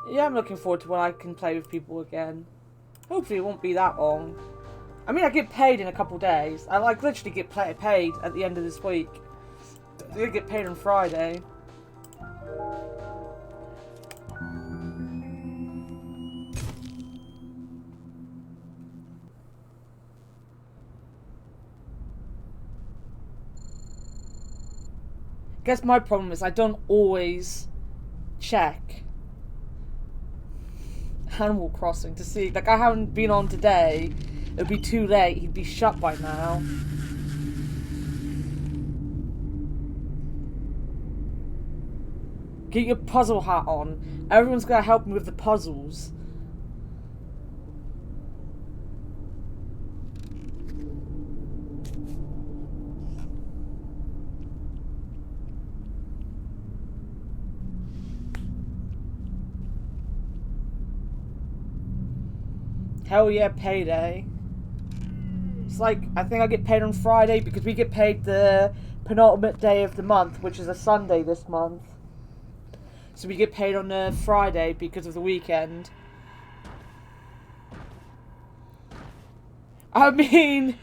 Yeah, I'm looking forward to when I can play with people again. Hopefully it won't be that long. I mean, I get paid in a couple days. I like literally get paid at the end of this week. I think I get paid on Friday. Guess my problem is I don't always check Animal Crossing to see. Like, I haven't been on today. It would be too late. He'd be shut by now. Get your puzzle hat on. Everyone's gonna help me with the puzzles. Hell yeah, payday. It's like, I think I get paid on Friday because we get paid the penultimate day of the month, which is a Sunday this month. So we get paid on a Friday because of the weekend. I mean,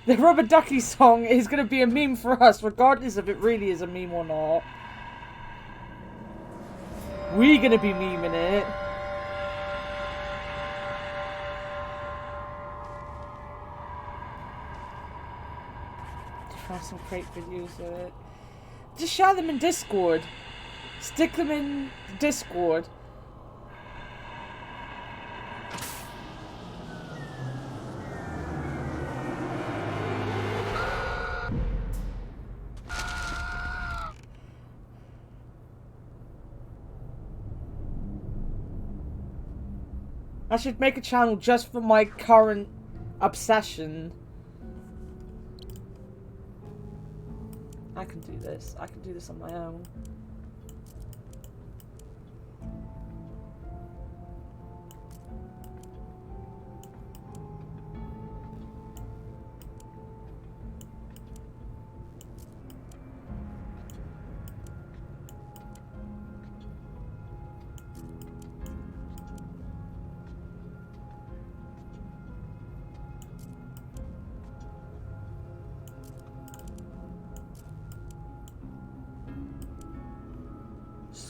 the Rubber Ducky song is going to be a meme for us, regardless if it really is a meme or not. We're going to be memeing it. Have some great videos of it. Just share them in Discord. Stick them in Discord. I should make a channel just for my current obsession. I can do this. I can do this on my own.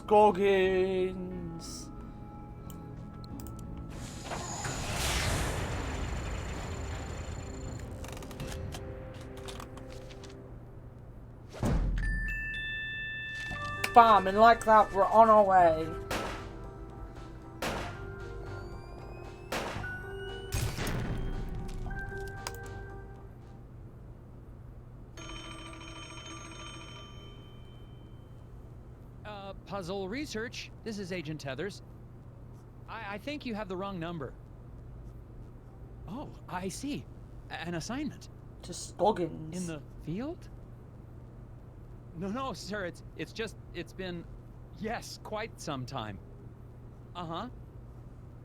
Scoggins. Bam, and like that, we're on our way. Puzzle research. This is Agent Tethers. I think you have the wrong number. Oh, I see. An assignment. To Scoggins. In the field? No, sir. It's been, yes, quite some time. Uh-huh.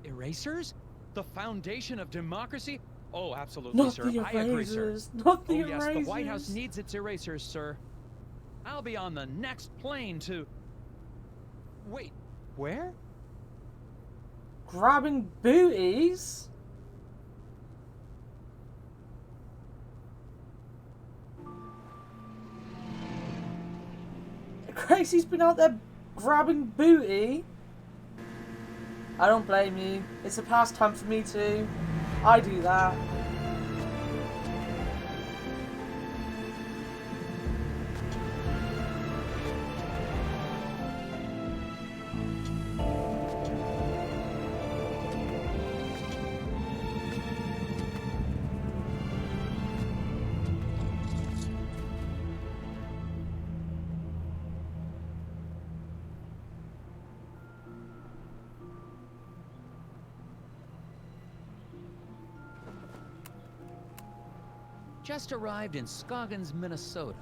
Erasers? The foundation of democracy? Oh, absolutely, Not sir. the I agree, sir. Not the yes, erasers. the White House needs its erasers, sir. I'll be on the next plane to... Wait, where? Grabbing booties? Gracie's been out there grabbing booty. I don't blame you. It's a pastime for me too. I do that. Just arrived in Scoggins, Minnesota.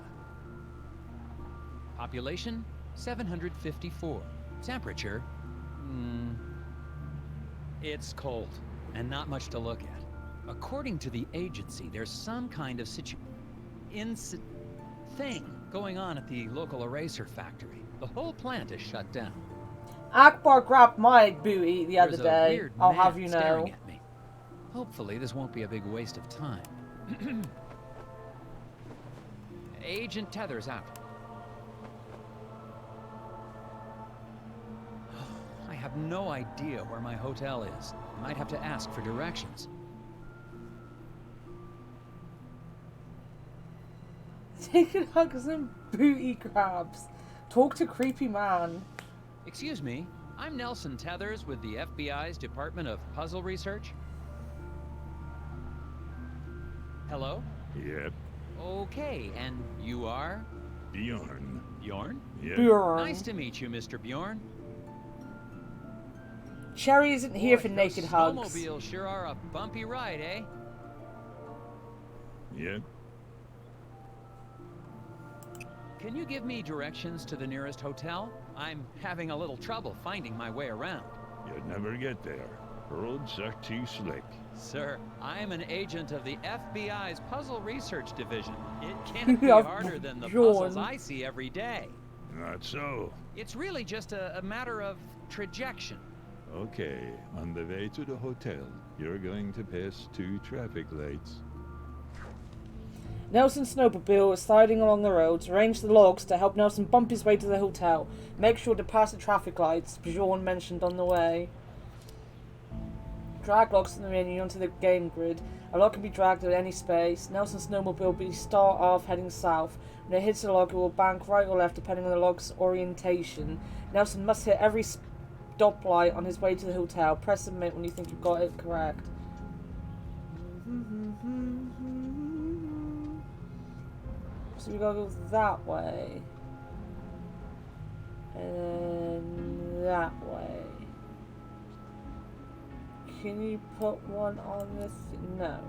Population, 754. Temperature, it's cold, and not much to look at. According to the agency, there's some kind of thing going on at the local eraser factory. The whole plant is shut down. Akbar grabbed my booty the other There's a day. weird I'll man have you know. staring at me. Hopefully, this won't be a big waste of time. Agent Tethers out. I have no idea where my hotel is. Might have to ask for directions. Taking hugs and booty grabs. Talk to creepy man. Excuse me, I'm Nelson Tethers with the FBI's Department of Puzzle Research. Hello? Yep, Okay, and you are? Bjorn. Bjorn? Yep. Bjorn. Nice to meet you, Mr. Bjorn. Cherry isn't here Boy, for those naked hugs. snowmobiles sure are a bumpy ride, eh? Yep. Can you give me directions to the nearest hotel? I'm having a little trouble finding my way around. You'd never get there. Roads are too slick. Sir, I'm an agent of the FBI's Puzzle Research Division. It can't be Yeah, harder than the Bjorn. puzzles I see every day. Not so. It's really just a matter of trajection. Okay, on the way to the hotel, you're going to pass 2 traffic lights. Nelson Snowmobile is sliding along the roads. Arrange the logs to help Nelson bump his way to the hotel. Make sure to pass the traffic lights, Bjorn mentioned on the way. Drag logs from the menu onto the game grid. A log can be dragged at any space. Nelson Snowmobile will start off heading south. When it hits the log, it will bank right or left depending on the log's orientation. Nelson must hit every stoplight on his way to the hotel. Press submit when you think you've got it correct. So we gotta go that way. And then that way. Can you put one on this? No.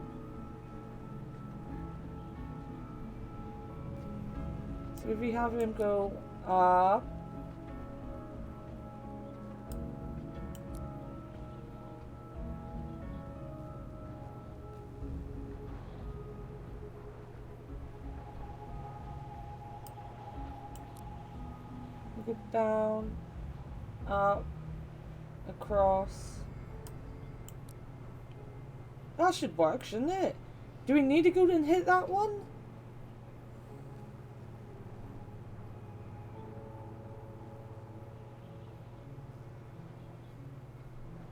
So if we have him go up. Go down, up, across. That should work, shouldn't it? Do we need to go and hit that one?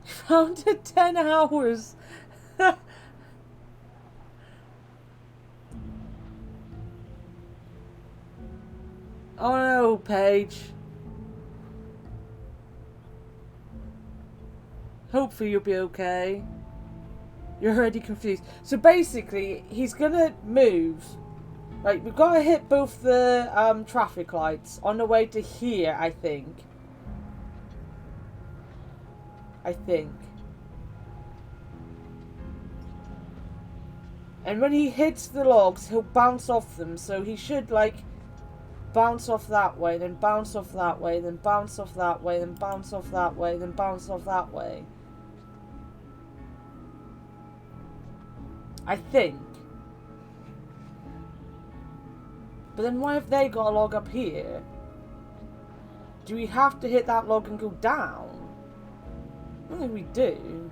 Found it 10 hours. Oh no, Paige. Hopefully you'll be okay. You're already confused. So basically, he's gonna move. Right, we've got to hit both the traffic lights on the way to here, I think. And when he hits the logs, he'll bounce off them. So he should, like, bounce off that way, then bounce off that way, then bounce off that way, then bounce off that way, then bounce off that way. I think. But then why have they got a log up here? Do we have to hit that log and go down? I don't think we do.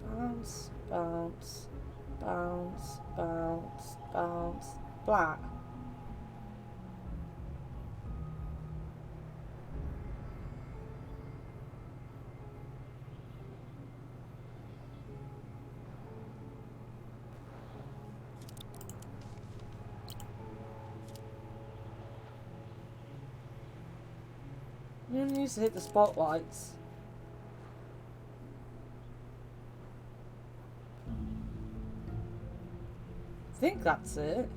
Bounce, bounce, bounce, bounce, bounce, black. You need to hit the spotlights. I think that's it.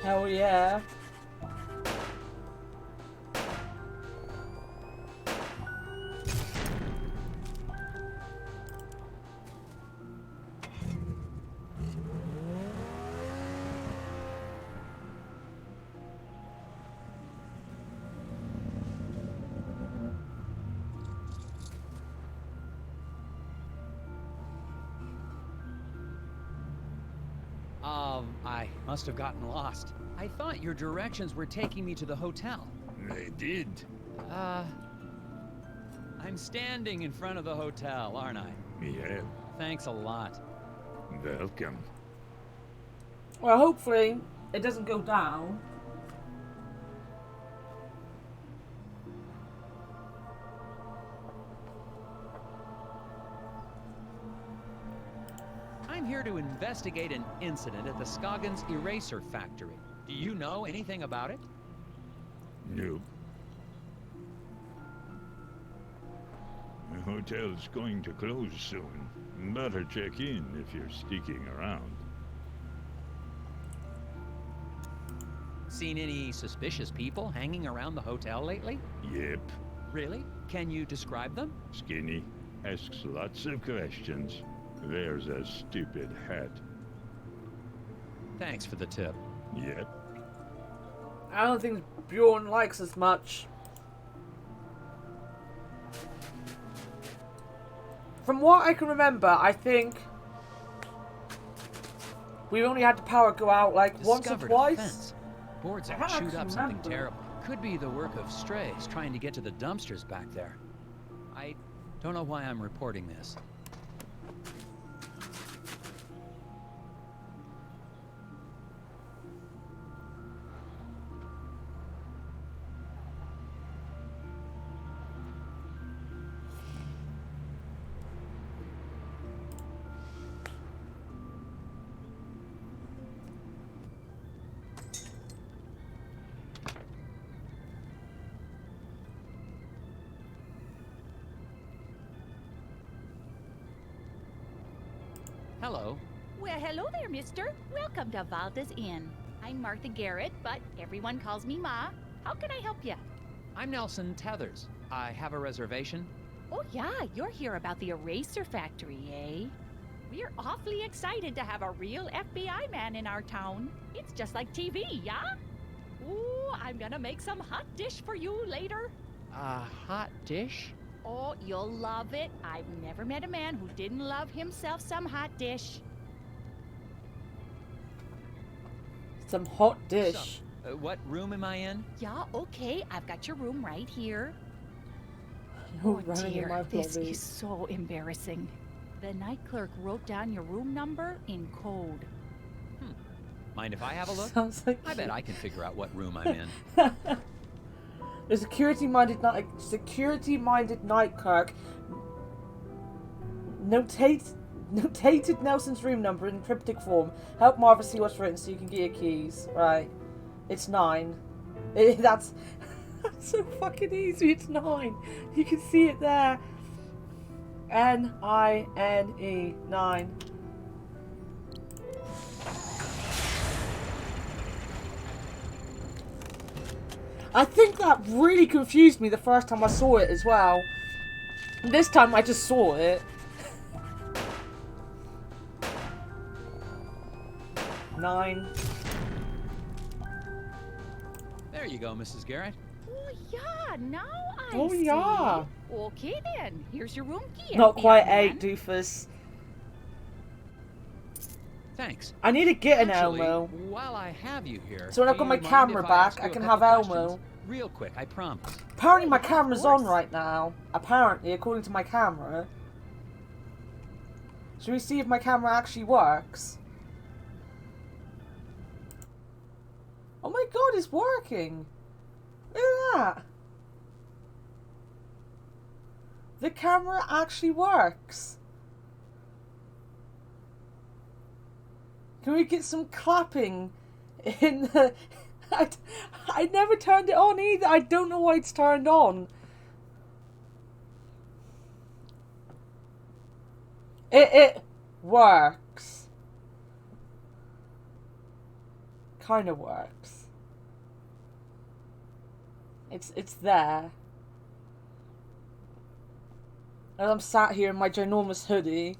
Hell yeah. Well, I must have gotten lost. I thought your directions were taking me to the hotel. They did. I'm standing in front of the hotel, aren't I? Yeah, Thanks a lot. welcome. Well, hopefully it doesn't go down. I'm here to investigate an incident at the Scoggins Eraser Factory. Do you know anything about it? Nope. The hotel's going to close soon. Better check in if you're sticking around. Seen any suspicious people hanging around the hotel lately? Yep. Really? Can you describe them? Skinny. Asks lots of questions. There's a stupid hat. Thanks for the tip. Yep. I don't think Bjorn likes us much. From what I can remember, I think we only had the power go out like once or Discovered a twice. fence. Boards I out can't chewed actually up something remember. terrible. Could be the work of strays trying to get to the dumpsters back there. I don't know why I'm reporting this. Hello. Well, hello there, mister. Welcome to Valda's Inn. I'm Martha Garrett, but everyone calls me Ma. How can I help you? I'm Nelson Tethers. I have a reservation. Oh, yeah, you're here about the eraser factory, eh? We're awfully excited to have a real FBI man in our town. It's just like TV, yeah? Ooh, I'm gonna make some hot dish for you later. A hot dish? Oh, you'll love it. I've never met a man who didn't love himself some hot dish. Some hot dish. So, what room am I in? Yeah, okay, I've got your room right here. You're Oh running in dear, my this bloody. is so embarrassing. The night clerk wrote down your room number in code. Mind if I have a look? Sounds like I bet I can figure out what room I'm in. The security-minded night clerk notated Nelson's room number in cryptic form. Help Marva see what's written so you can get your keys. Right. It's 9. That's so fucking easy. It's 9. You can see it there. N-I-N-E. 9. I think that really confused me the first time I saw it as well. This time I just saw it. 9. There you go, Mrs. Garrett. Oh yeah, now I Oh, see. yeah. Okay then, here's your room key. Not quite FBI 8, man. doofus. Thanks. I need to get an Actually, Elmo. while I have you here, So when I've do got my you mind camera if I ask back, I you a can couple have questions? Elmo. Real quick, I promise. Apparently my Yeah, of camera's on course. right now. Apparently, according to my camera. Should we see if my camera actually works? Oh my god, it's working! Look at that! The camera actually works! Can we get some clapping in the... I never turned it on either. I don't know why it's turned on. It works. Kind of works. It's there. And I'm sat here in my ginormous hoodie.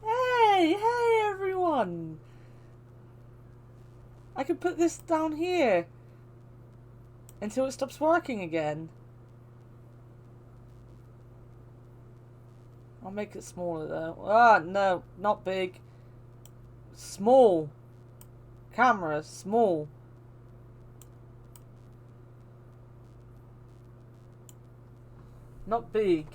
Hey everyone! I can put this down here until it stops working again. I'll make it smaller though. Ah, no, not big. Small. Camera, small. Not big.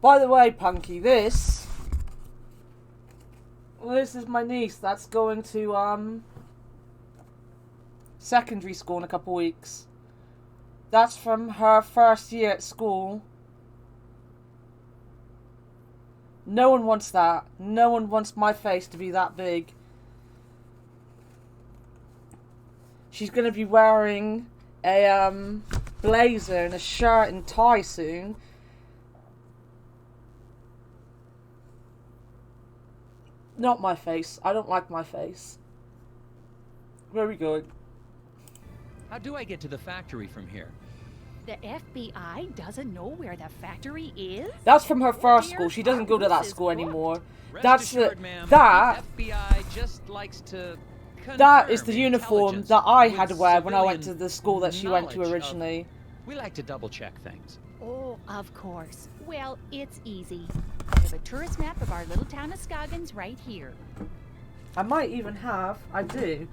By the way, Punky, this is my niece. That's going to secondary school in a couple weeks. That's from her first year at school. No one wants that. No one wants my face to be that big. She's going to be wearing a blazer and a shirt and tie soon. Not my face. I don't like my face. Very good. How do I get to the factory from here? The FBI doesn't know where the factory is? That's from her first Dear school. She doesn't go to that Bruce's school book. anymore. Rest That's assured, the ma'am, that the FBI just likes to that is the confirm uniform intelligence that I with had to wear when I went to civilian the school that she went to knowledge of- originally. We like to double check things. Oh, of course. Well, it's easy. I have a tourist map of our little town of Scoggins right here. I might even have. I do.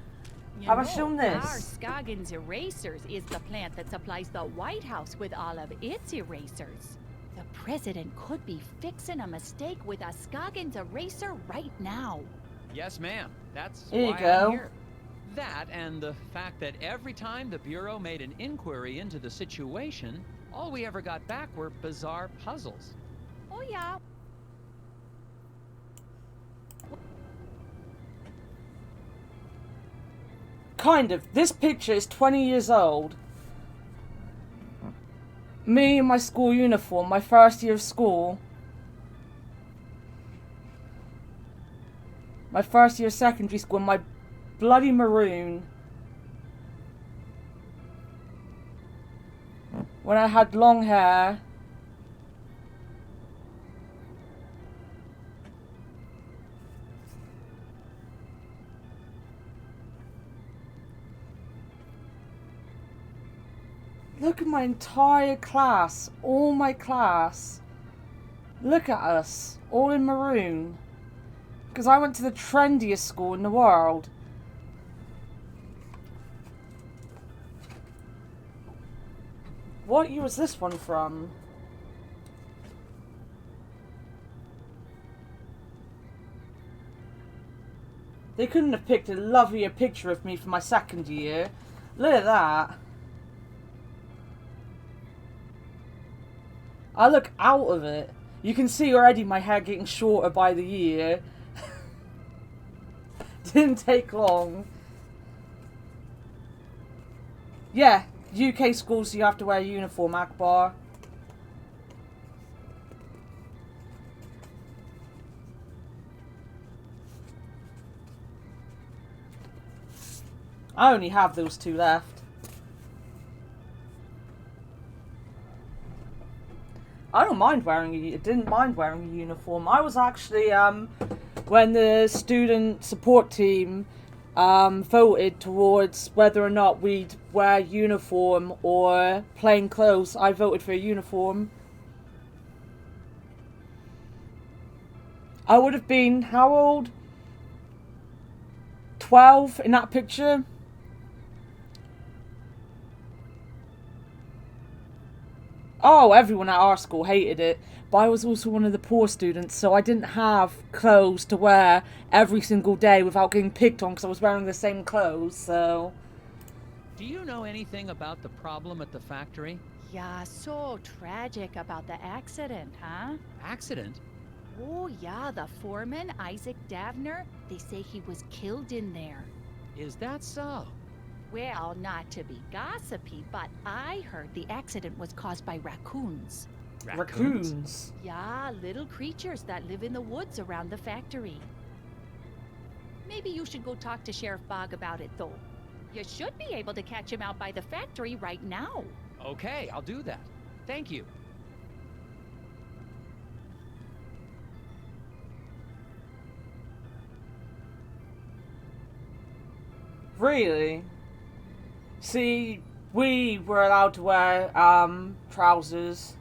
You Have I know, shown Our this? Scoggins Erasers is the plant that supplies the White House with all of its erasers. The president could be fixing a mistake with a Scoggins eraser right now. Yes, ma'am. That's Here you why go. I'm here. That and the fact that every time the Bureau made an inquiry into the situation, all we ever got back were bizarre puzzles. Oh, yeah. Kind of. This picture is 20 years old. Me in my school uniform, my first year of school. My first year of secondary school, my bloody maroon. When I had long hair. Look at my entire class, all my class. Look at us, all in maroon. Because I went to the trendiest school in the world. What year was this one from? They couldn't have picked a lovelier picture of me for my second year. Look at that. I look out of it. You can see already my hair getting shorter by the year. Didn't take long. Yeah, UK schools you have to wear a uniform, Akbar. I only have those two left. I don't mind wearing didn't mind wearing a uniform. I was actually when the student support team voted towards whether or not we'd wear uniform or plain clothes, I voted for a uniform. I would have been how old? 12 in that picture. Oh, everyone at our school hated it, but I was also one of the poor students, so I didn't have clothes to wear every single day without getting picked on because I was wearing the same clothes, so... Do you know anything about the problem at the factory? Yeah, so tragic about the accident, huh? Accident? Oh, yeah, the foreman, Isaac Davner, they say he was killed in there. Is that so? Well, not to be gossipy, but I heard the accident was caused by raccoons. Raccoons. Yeah, little creatures that live in the woods around the factory. Maybe you should go talk to Sheriff Bog about it, though. You should be able to catch him out by the factory right now. Okay, I'll do that. Thank you. Really? See, we were allowed to wear trousers.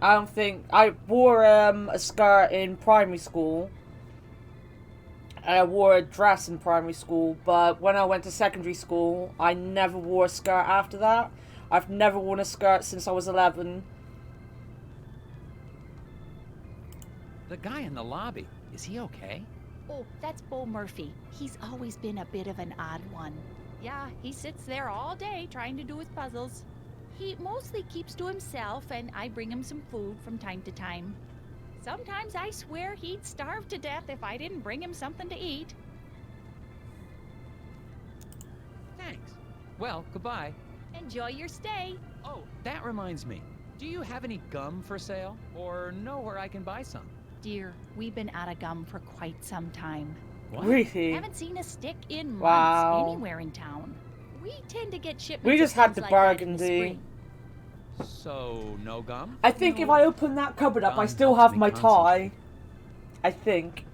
I don't think I wore a skirt in primary school. I wore a dress in primary school, but when I went to secondary school, I never wore a skirt after that. I've never worn a skirt since I was 11. The guy in the lobby, is he okay? Oh, that's Bo Murphy. He's always been a bit of an odd one. Yeah, he sits there all day trying to do his puzzles. He mostly keeps to himself, and I bring him some food from time to time. Sometimes I swear he'd starve to death if I didn't bring him something to eat. Thanks. Well, goodbye. Enjoy your stay. Oh, that reminds me. Do you have any gum for sale? Or know where I can buy some? Dear, we've been out of gum for quite some time. What? Really? Haven't seen a stick in months Wow. anywhere in town. We tend to get shipments. We just of had things the like that in burgundy. spring. So, no gum? I think if I open that cupboard up, I Gum still helps have me my concentrate. tie. I think.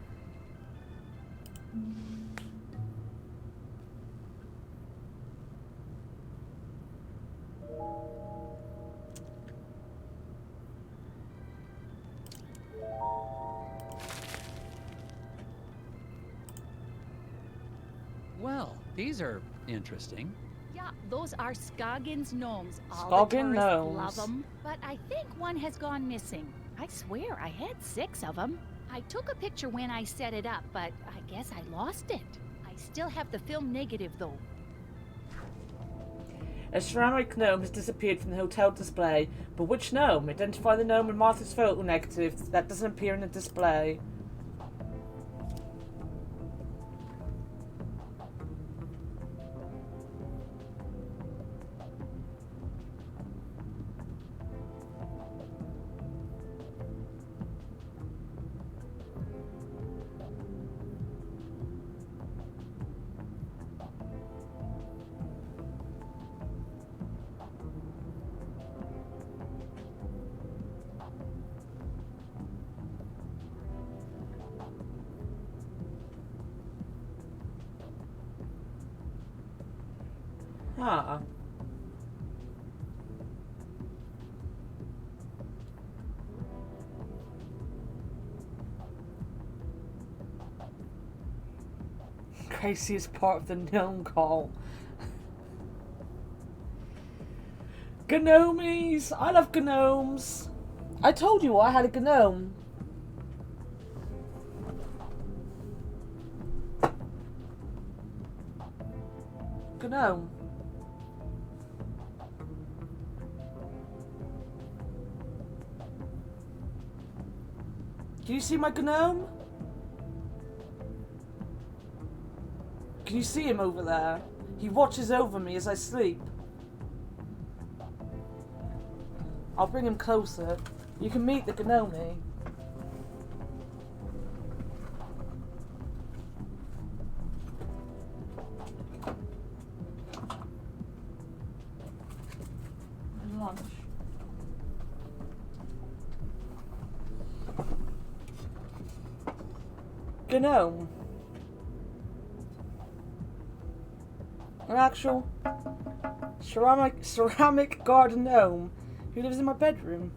Well, these are interesting. Yeah, those are Scoggins gnomes. All Scoggin the tourists gnomes. love them. But I think one has gone missing. I swear I had 6 of them. I took a picture when I set it up, but I guess I lost it. I still have the film negative, though. A ceramic gnome has disappeared from the hotel display, but which gnome? Identify the gnome in Martha's photo negative that doesn't appear in the display. Huh. Gracie is part of the gnome call. Gnomies! I love gnomes! I told you I had a gnome. Gnome. Can you see my gnome? Can you see him over there? He watches over me as I sleep. I'll bring him closer. You can meet the gnome. Lunch. Gnome. An actual ceramic garden gnome who lives in my bedroom.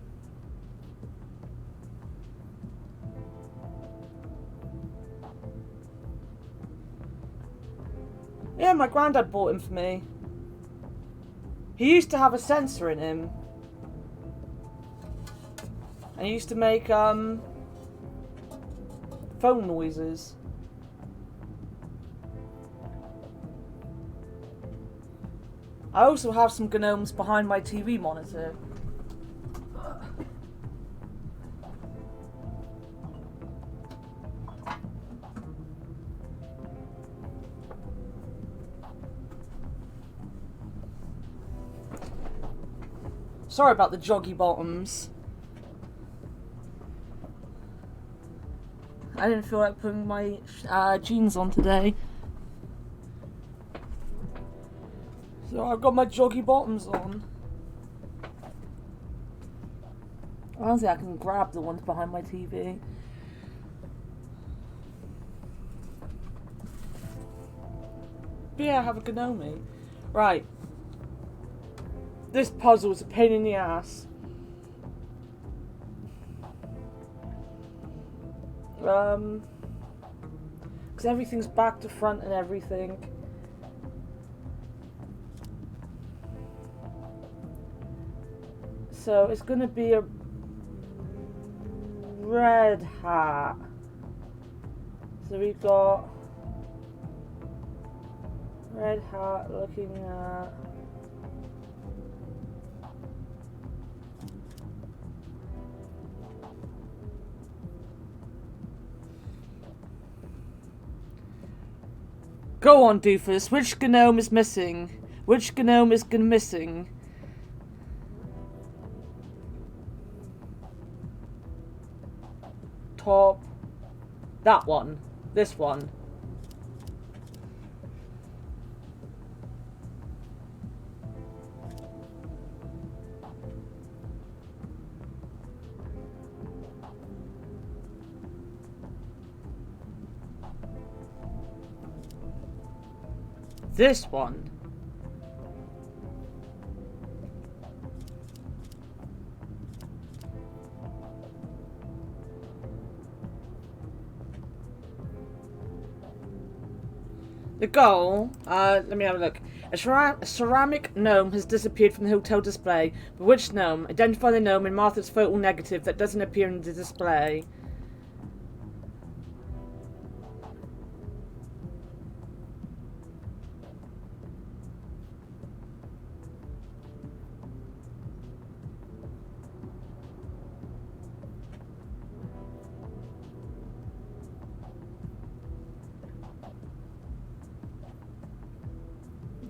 Yeah, my granddad bought him for me. He used to have a sensor in him. And he used to make phone noises. I also have some gnomes behind my TV monitor. Sorry about the joggy bottoms. I didn't feel like putting my jeans on today. So I've got my joggy bottoms on. Honestly, I can grab the ones behind my TV. Yeah, I have a Gnome. Right. This puzzle is a pain in the ass. Because everything's back to front and everything. So it's gonna be a red hat. So we got red hat looking at go on, Doofus. Which Gnome is missing? Which Gnome is missing? Top. That one. This one. This one. The goal, let me have a look. A ceramic gnome has disappeared from the hotel display. But which gnome? Identify the gnome in Martha's photo negative that doesn't appear in the display.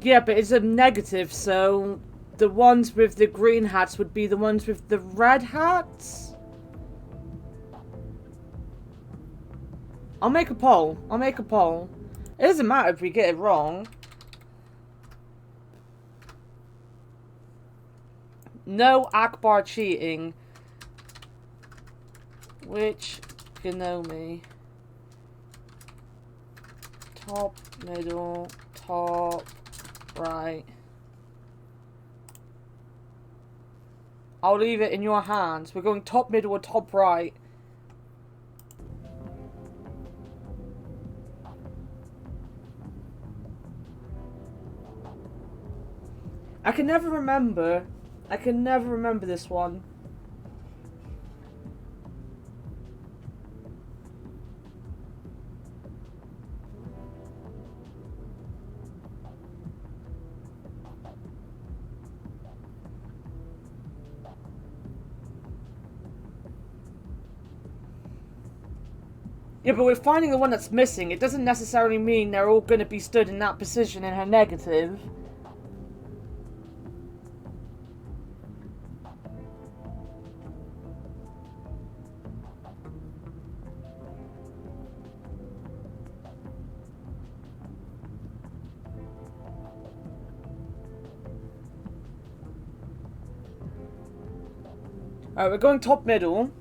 Yeah, but it's a negative, so the ones with the green hats would be the ones with the red hats? I'll make a poll. I'll make a poll. It doesn't matter if we get it wrong. No Akbar cheating. Which Gnome? Top, middle, top, right. I'll leave it in your hands. We're going top, middle, or top, right. I can never remember. I can never remember this one. Yeah, but we're finding the one that's missing. It doesn't necessarily mean they're all going to be stood in that position in her negative. Alright, we're going top middle.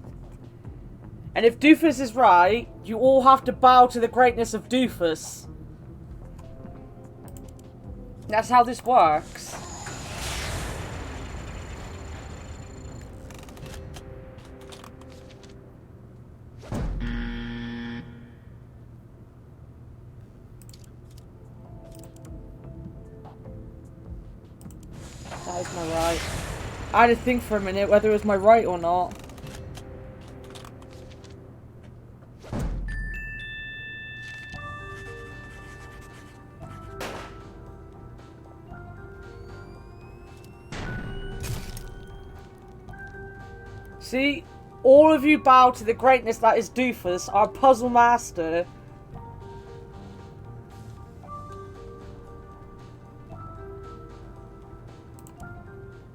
And if Doofus is right, you all have to bow to the greatness of Doofus. That's how this works. That is my right. I had to think for a minute whether it was my right or not. See? All of you bow to the greatness that is Doofus, our puzzle master.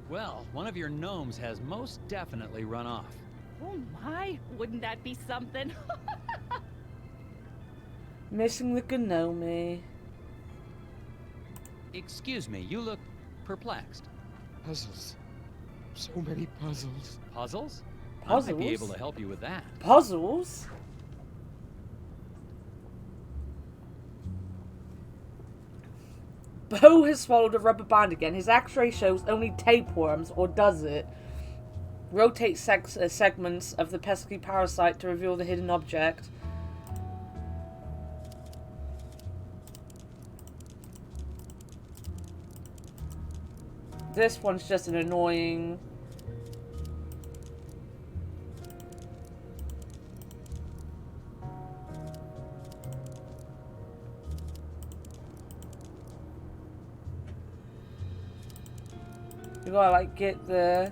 Well, one of your gnomes has most definitely run off. Oh my, wouldn't that be something? Missing the Gnome. Excuse me, you look perplexed. Puzzles. So many puzzles. Puzzles? Puzzles? I might be able to help you with that. Puzzles? Bo has swallowed a rubber band again. His x-ray shows only tapeworms, or does it? Rotate segments of the pesky parasite to reveal the hidden object. This one's just an annoying... You gotta, like, get the...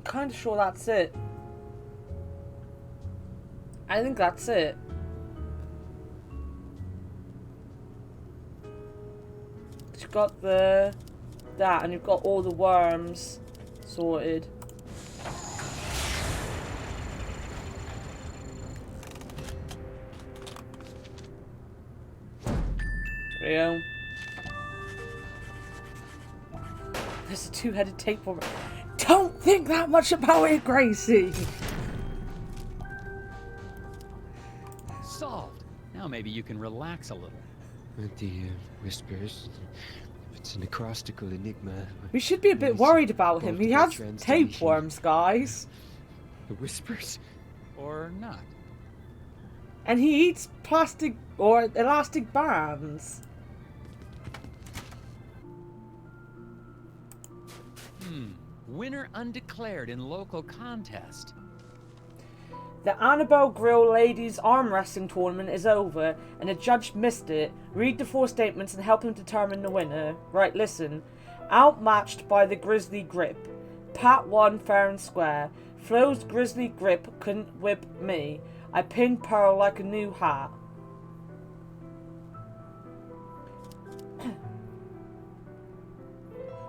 Kind of sure that's it. I think that's it. You've got that, and you've got all the worms sorted. There we go. There's a two-headed tapeworm. Don't think that much about it, Gracie! Solved. Now maybe you can relax a little. The whispers. It's an acrostical enigma. We should be a bit worried about him. He has tapeworms, guys. The whispers? Or not. And he eats plastic or elastic bands. Winner undeclared in local contest. The Annabelle Grill Ladies Arm Wrestling Tournament is over, and a judge missed it. Read the 4 statements and help him determine the winner. Right, listen. Outmatched by the Grizzly Grip. Pat won fair and square. Flo's Grizzly Grip couldn't whip me. I pinned Pearl like a new hat.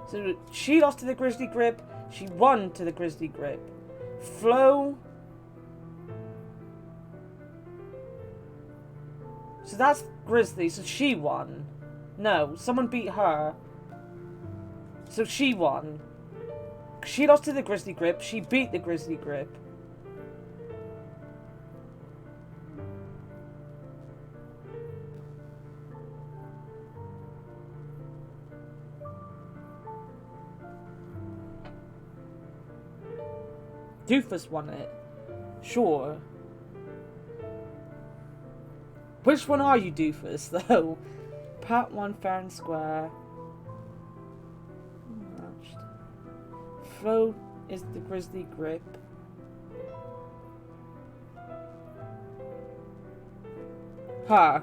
So she lost to the Grizzly Grip. She won to the Grizzly Grip. Flo... So that's Grizzly, so she won. No, someone beat her. So she won. She lost to the Grizzly Grip, she beat the Grizzly Grip. Doofus won it. Sure. Which one are you, Doofus, though? Pat won fair and square. Matched. Flo is the Grizzly Grip. Her.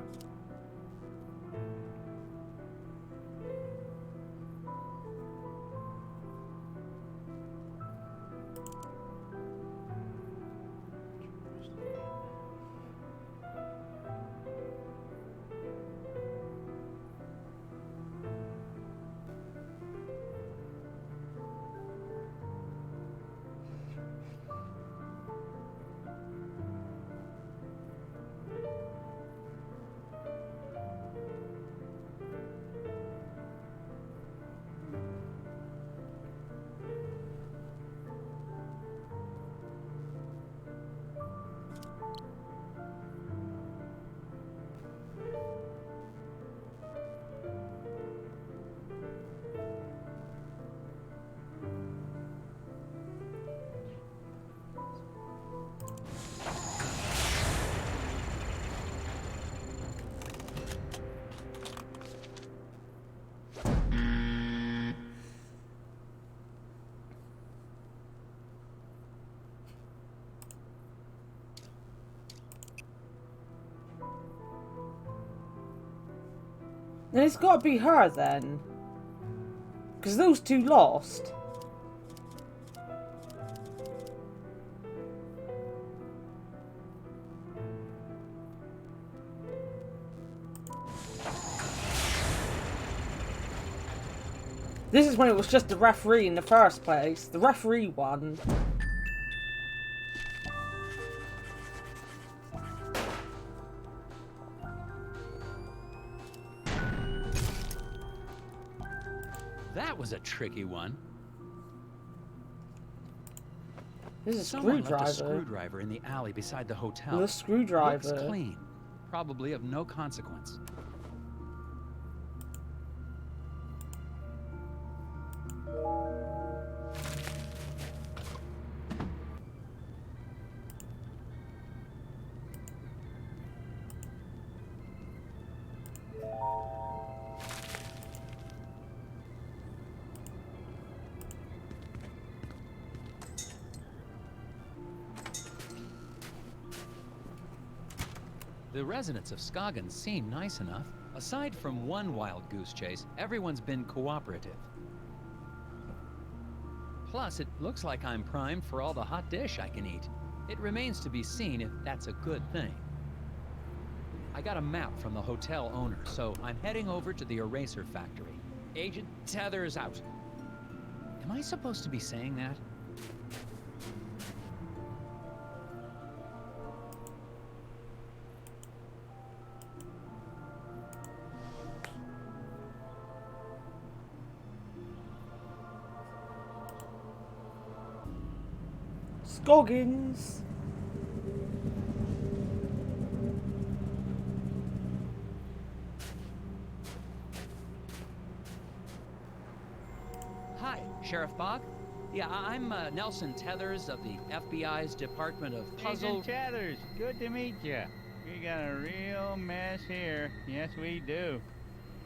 Then it's got to be her then. Because those two lost. This is when it was just the referee in the first place. The referee won. That was a tricky one. This is a Someone left a screwdriver. screwdriver in the alley beside the hotel. The screwdriver. Looks clean. Probably of no consequence. The residents of Skagen seem nice enough. Aside from one wild goose chase, everyone's been cooperative. Plus, it looks like I'm primed for all the hot dish I can eat. It remains to be seen if that's a good thing. I got a map from the hotel owner, so I'm heading over to the eraser factory. Agent Tethers out. Am I supposed to be saying that? Scoggins. Hi, Sheriff Bog. Yeah, I'm Nelson Tethers of the FBI's Department of Puzzle... Agent Tethers, good to meet you. We got a real mess here. Yes, we do.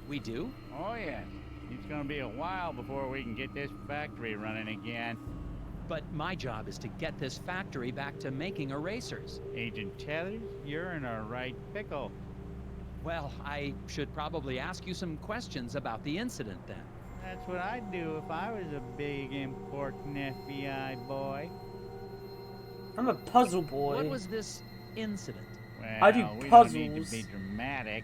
We do? Oh, yes. It's gonna be a while before we can get this factory running again. But my job is to get this factory back to making erasers. Agent Tethers, you're in a right pickle. Well, I should probably ask you some questions about the incident then. That's what I'd do if I was a big, important FBI boy. I'm a puzzle boy. What was this incident? Well, I do we puzzles. don't need to be dramatic.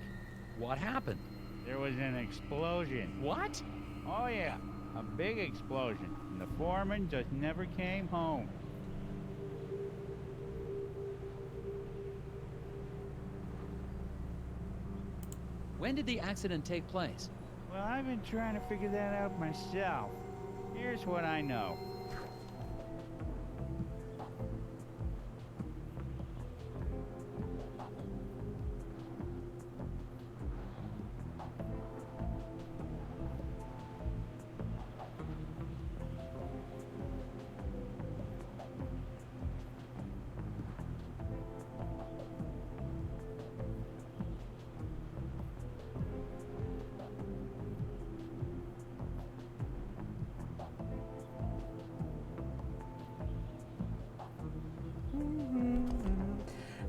What happened? There was an explosion. What? Oh, yeah. A big explosion. And the foreman just never came home. When did the accident take place? Well, I've been trying to figure that out myself. Here's what I know.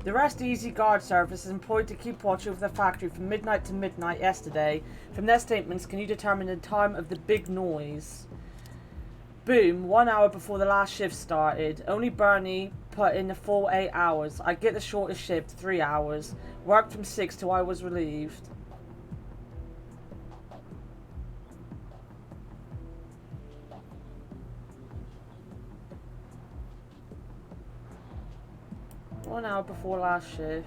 The Rest Easy Guard Service is employed to keep watch over the factory from midnight to midnight yesterday. From their statements, can you determine the time of the big noise? Boom, 1 hour before the last shift started. Only Bernie put in the full 8 hours. I get the shortest shift, 3 hours. Worked from 6 till I was relieved. One hour before last shift.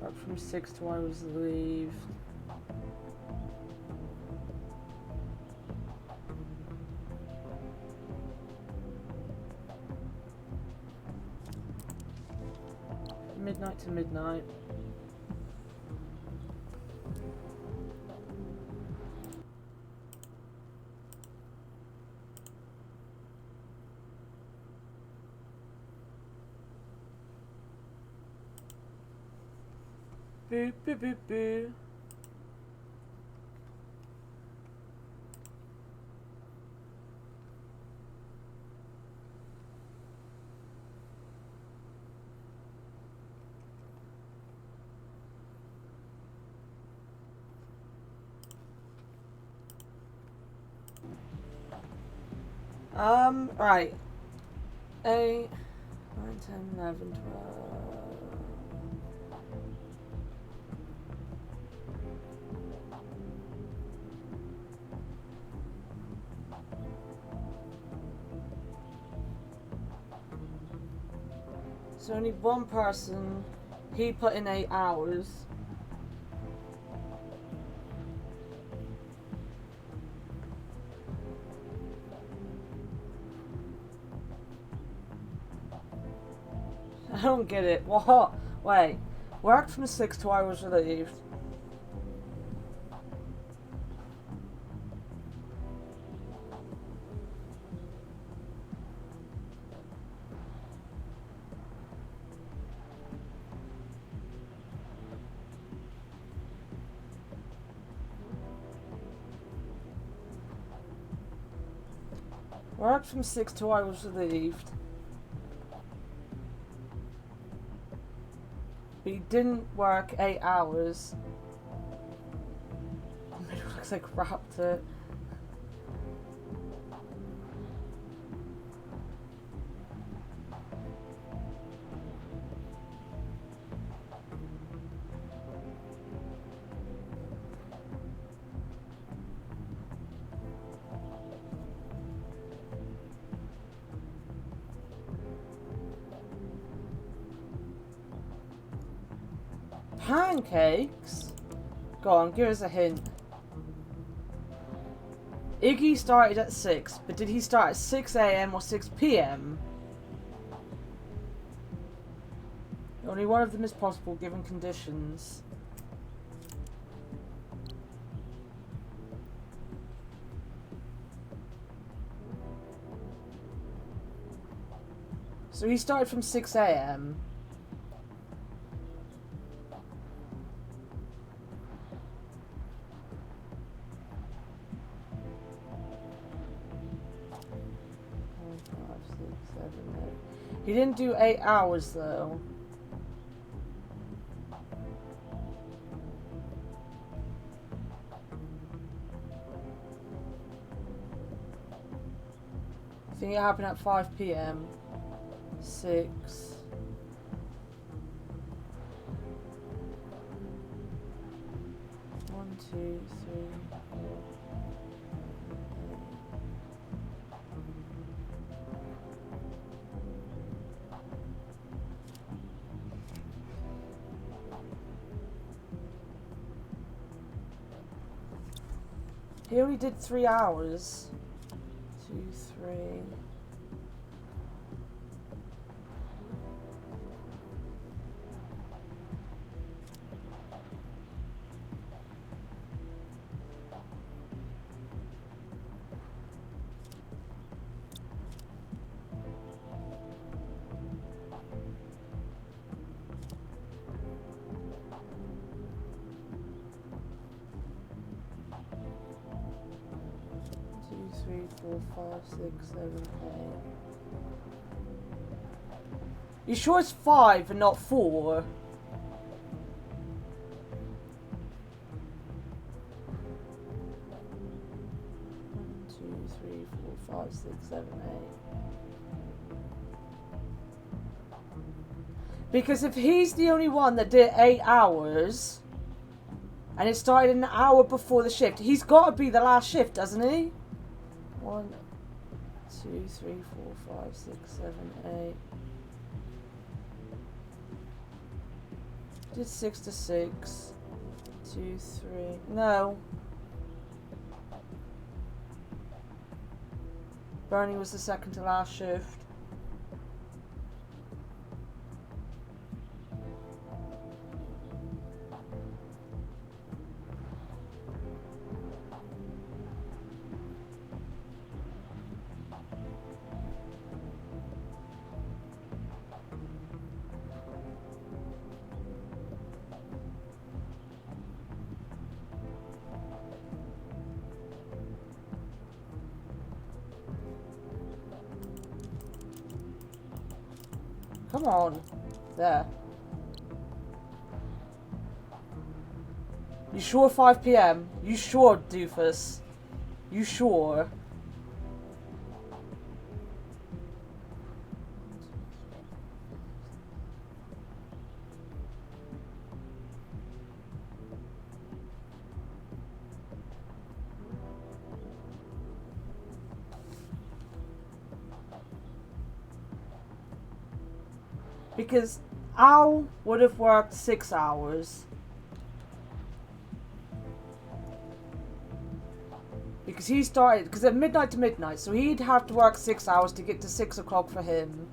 Worked from 6 till I was relieved. Midnight to midnight. Boo, boo, boo, boo. Right. 8, 9, 10, 11, 12. So only one person, he put in 8 hours. I don't get it. What? Wait. Worked from 6 to I was relieved. Worked from 6 to I was relieved. But he didn't work 8 hours. It looks like Raptor. Pancakes? Go on, give us a hint. Iggy started at 6, but did he start at 6 AM or 6 PM? Only one of them is possible given conditions. So he started from 6 AM. He didn't do 8 hours though. I think it happened at 5 PM. 6. One, 2, 3, 4. He only did 3 hours. 2, 3. Two, 3, 4, 5, 6, 7, 8. You sure it's 5 and not 4? One, 2, 3, 4, 5, 6, 7, 8. Because if he's the only one that did 8 hours, and it started an hour before the shift, he's got to be the last shift, doesn't he? 1, 2, 3, 4, 5, 6, 7, 8. Did 6 to 6. 2, 3. No. Bernie was the second to last shift. Come on. There. You sure 5 PM? You sure, doofus? You sure? Because Al would have worked 6 hours. Because he started, because at midnight to midnight, so he'd have to work 6 hours to get to 6 o'clock for him.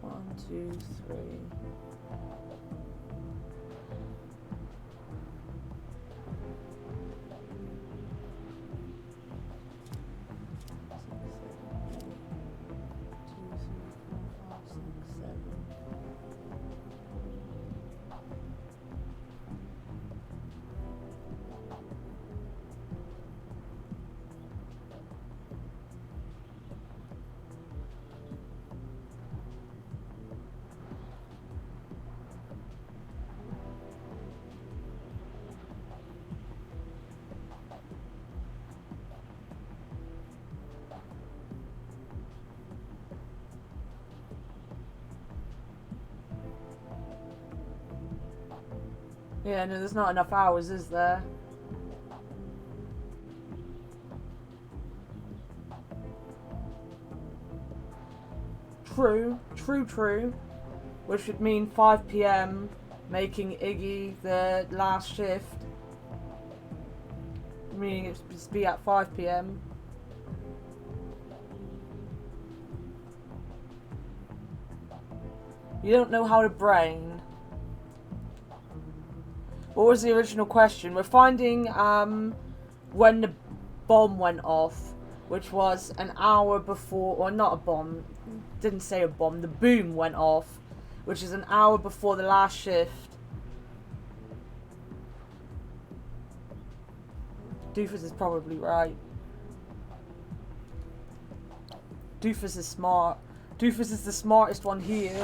One, two, three. Yeah, no, there's not enough hours, is there? True. Which would mean 5 PM, making Iggy the last shift. Meaning it would be at 5 PM. You don't know how to brain. What was the original question? We're finding when the bomb went off, which was an hour before, or not a bomb, didn't say a bomb, the boom went off, which is an hour before the last shift. Doofus is probably right. Doofus is smart. Doofus is the smartest one here.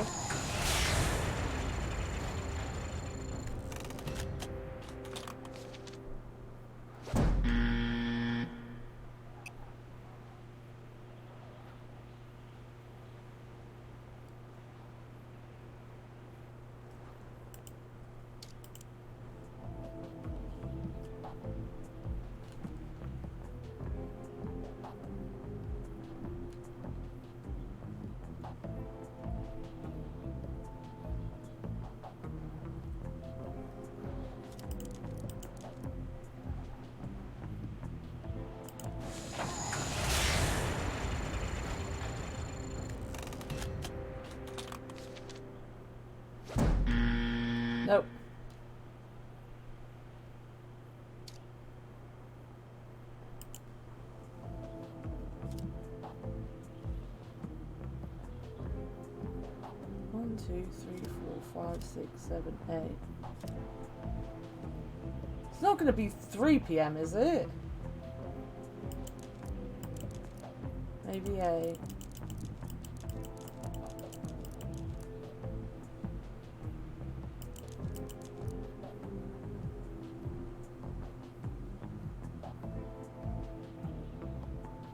Nope. One, two, three, 4, 5, 6, 7, 8. It's not going to be 3 PM, is it? Maybe 8.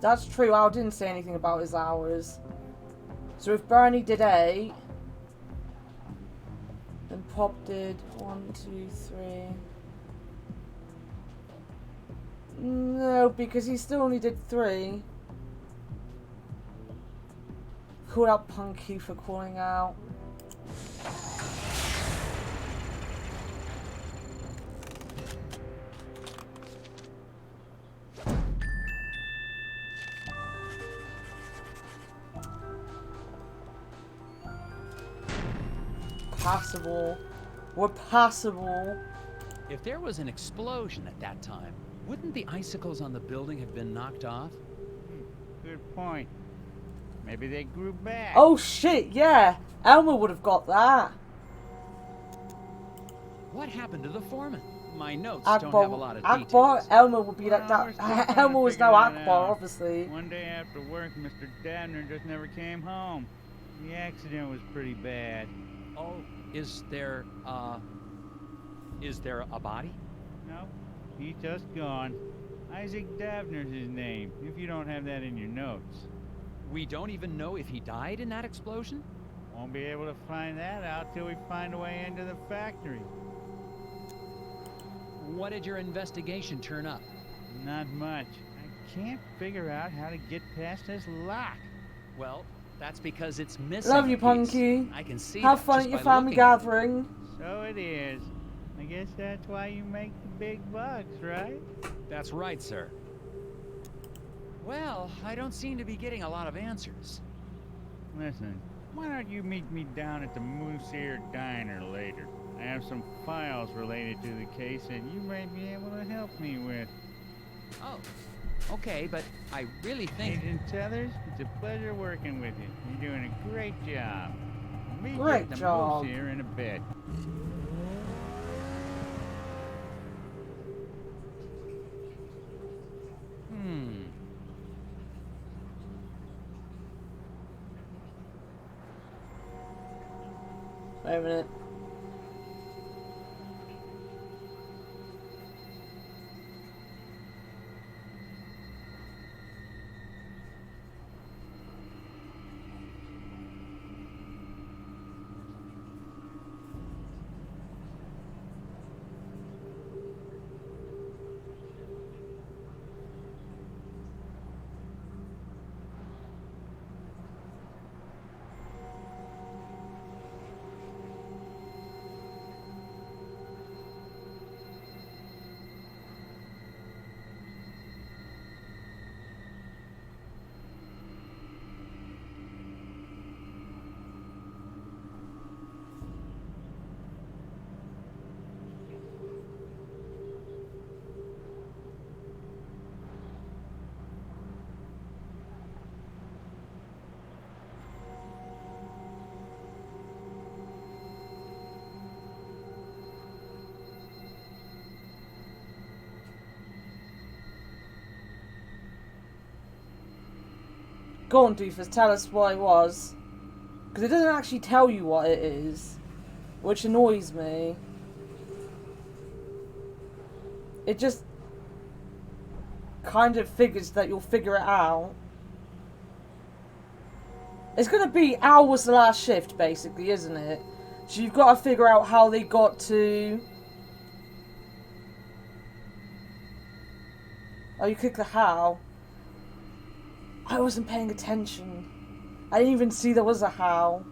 That's true, Al didn't say anything about his hours. So if Bernie did 8, then Pop did 1, 2, 3. No, because he still only did 3. Call out Punky for calling out. Passable. We're passable. If there was an explosion at that time, wouldn't the icicles on the building have been knocked off? Good point. Maybe they grew back. Oh shit, yeah. Elmer would have got that. What happened to the foreman? My notes Akbar, don't have a lot of Akbar, details. Elmer would be like Well, we're still that. trying Elmer to was figure no that Akbar, out. obviously. One day after work, Mr. Dabner just never came home. The accident was pretty bad. Oh, is there a body? No, he's just gone. Isaac Davner's his name, if you don't have that in your notes. We don't even know if he died in that explosion? Won't be able to find that out till we find a way into the factory. what did your investigation turn up? Not much. I can't figure out how to get past this lock. Well, that's because it's missing. Love a you, piece. Punky. I can see Have that fun just at your by family looking at it. gathering. So it is. I guess that's why you make the big bucks, right? That's right, sir. Well, I don't seem to be getting a lot of answers. Listen, why don't you meet me down at the Moose Ear Diner later? I have some files related to the case that you might be able to help me with. Oh, okay, but I really think... Agent Tethers, it's a pleasure working with you. You're doing a great job. I'll meet you Great at the job. Moose Ear in a bit. Wait a minute. Go on, Doofus, tell us what it was. Because it doesn't actually tell you what it is. Which annoys me. It just kind of figures that you'll figure it out. It's going to be hours the last shift, basically, isn't it? So you've got to figure out how they got to... Oh, you click the how. I wasn't paying attention. I didn't even see there was a how.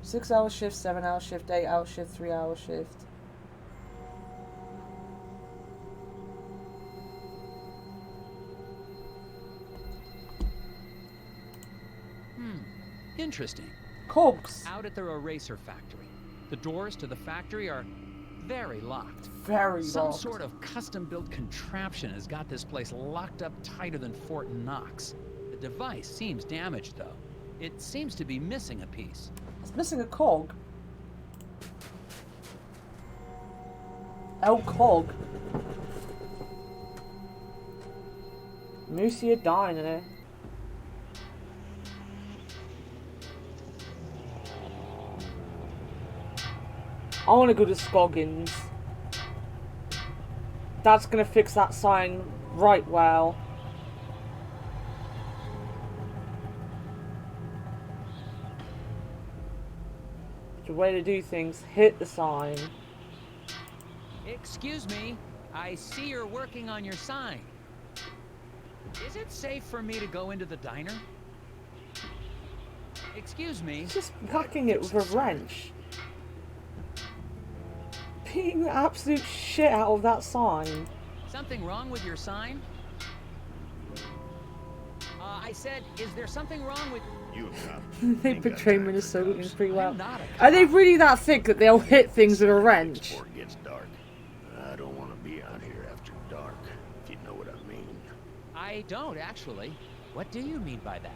Six-hour shift, 7-hour shift, 8-hour shift, 3-hour shift. Interesting. Cogs. Out at their eraser factory. The doors to the factory are very locked. Very Some locked. sort of custom-built contraption has got this place locked up tighter than Fort Knox. The device seems damaged, though. It seems to be missing a piece. It's missing a cog. Oh, cog. Moose Ear Diner. I want to go to Scoggins. That's going to fix that sign right well. The way to do things, hit the sign. Excuse me, I see you're working on your sign. Is it safe for me to go into the diner? Excuse me. He's just whacking it with a wrench. Beating the absolute shit out of that sign. Something wrong with your sign? I said, is there something wrong with... You a cop? They Ain't got portray time for Minnesotans pretty well. I'm not a Are they cop. really that thick that they'll hit things with a wrench? Before it gets dark. I don't want to be out here after dark, if you know what I mean. I don't, actually. What do you mean by that?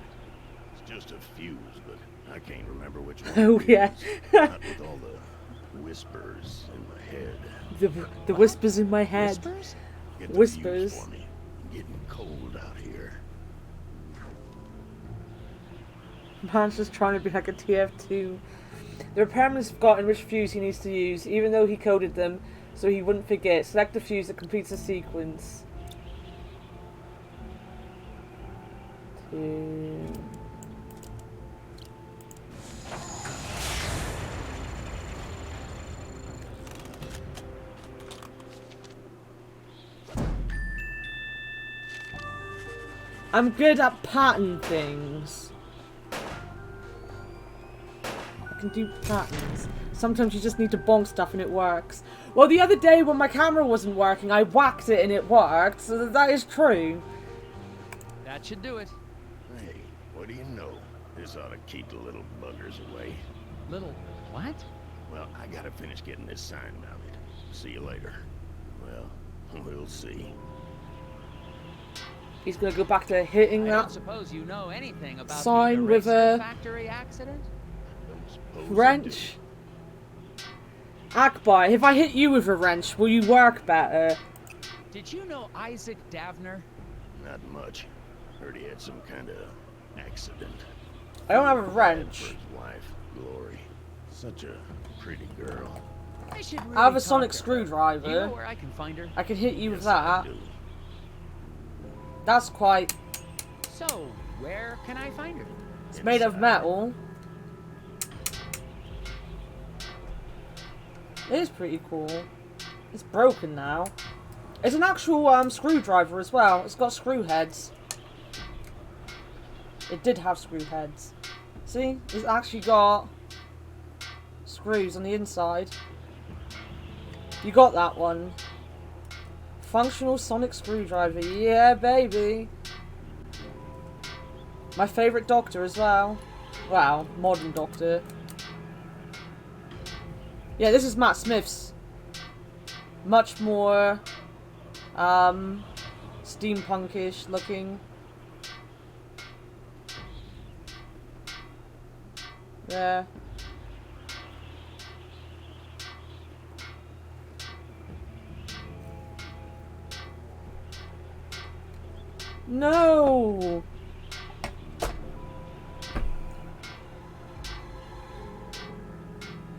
It's just a fuse, but I can't remember which one. Oh, it yeah. is. Not with all the whispers in my head. The whispers in my head. Whispers? Get the Whispers. fuse for me. Getting cold out here. Man's just trying to be like a TF2. The repairman's forgotten which fuse he needs to use, even though he coded them, so he wouldn't forget. Select the fuse that completes the sequence. I'm good at pattern things. I can do patterns. Sometimes you just need to bonk stuff and it works. Well, the other day when my camera wasn't working, I whacked it and it worked, so that is true. That should do it. Hey, what do you know? This ought to keep the little buggers away. Little what? Well, I gotta finish getting this sign mounted. See you later. Well, we'll see. He's gonna go back to hitting I don't that suppose you know anything about sign the with eraser a I factory accident? don't suppose I wrench. Akbar, if I hit you with a wrench, will you work better? Did you know Isaac Davner? do. Not much. Heard he had some kind of accident. I don't have a Bad wrench. for his wife, Glory. Such a pretty girl. I should really I have a talk sonic to her. screwdriver. Do you know where I can find her? I can hit you with Yes, I that. do. That's quite... So, where can I find her? It's made of Inside. metal. It is pretty cool. It's broken now. It's an actual screwdriver as well. It's got screw heads. It did have screw heads. See? It's actually got screws on the inside. You got that one. Functional sonic screwdriver. Yeah, baby. My favourite Doctor as well. Wow, modern Doctor. Yeah, this is Matt Smith's. Much more steampunkish looking. Yeah. No.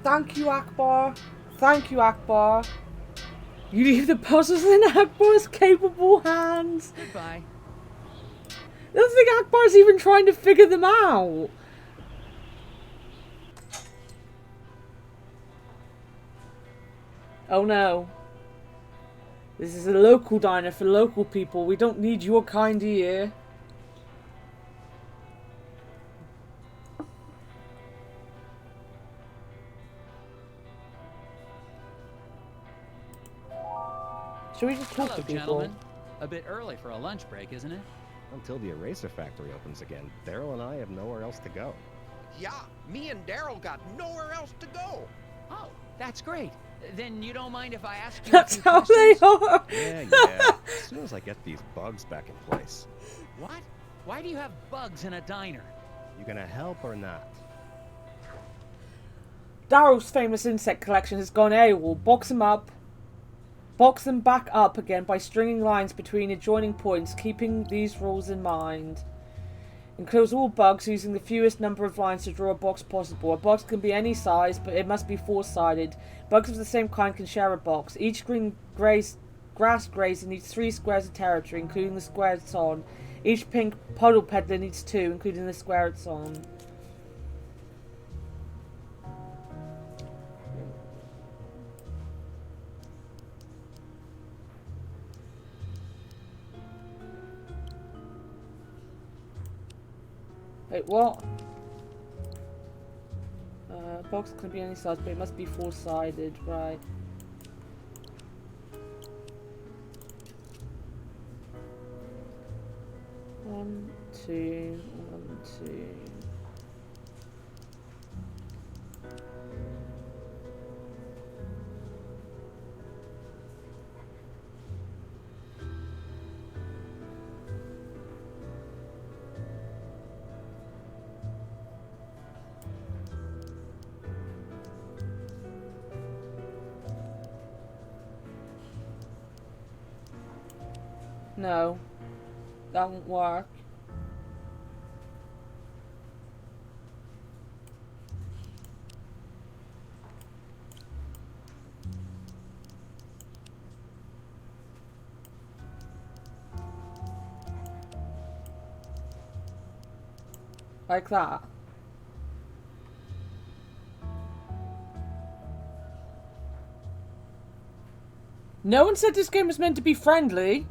Thank you, Akbar. Thank you, Akbar. You leave the puzzles in Akbar's capable hands. Goodbye. I don't think Akbar's even trying to figure them out. Oh no. This is a local diner for local people. We don't need your kind here. Should we just talk Hello, to people? gentlemen. A bit early for a lunch break, isn't it? Until the eraser factory opens again, Daryl and I have nowhere else to go. Yeah, me and Daryl got nowhere else to go. Oh, that's great. Then you don't mind if I ask you That's a few how they questions? are. Yeah. As soon as I get these bugs back in place. What? Why do you have bugs in a diner? You gonna help or not? Daryl's famous insect collection has gone AWOL. Box them back up again by stringing lines between adjoining points, keeping these rules in mind. Enclose all bugs using the fewest number of lines to draw a box possible. A box can be any size, but it must be four-sided. Bugs of the same kind can share a box. Each green grass grazer needs 3 squares of territory, including the square it's on. Each pink puddle peddler needs 2, including the square it's on. Wait, what? Box can be any size, but it must be four-sided, right? One, two. No, that won't work. Like that. No one said this game was meant to be friendly.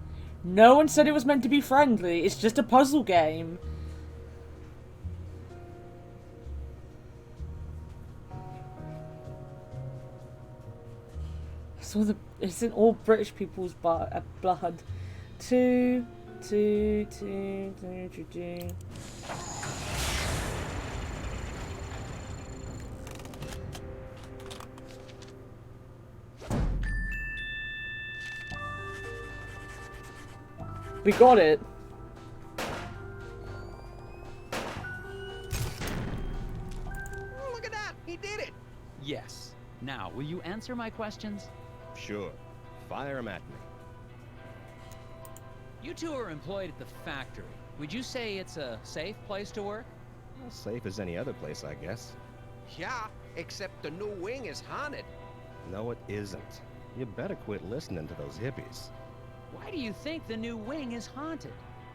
No one said it was meant to be friendly. It's just a puzzle game. So it's in all British people's blood. Two. We got it. Look at that! He did it! Yes. Now, will you answer my questions? Sure. Fire 'em at me. You two are employed at the factory. Would you say it's a safe place to work? Well, safe as any other place, I guess. Yeah, except the new wing is haunted. No, it isn't. You better quit listening to those hippies. Why do you think the new wing is haunted?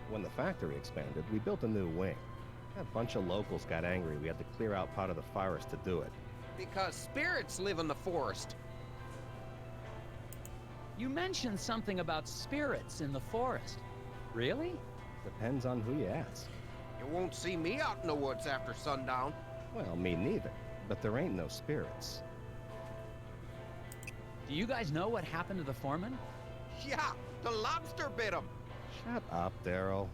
When the factory expanded, we built a new wing. A bunch of locals got angry we had to clear out part of the forest to do it. Because spirits live in the forest. You mentioned something about spirits in the forest. Really? Depends on who you ask. You won't see me out in the woods after sundown. Well, me neither. But there ain't no spirits. Do you guys know what happened to the foreman? Yeah, the lobster bit him. Shut up, Daryl.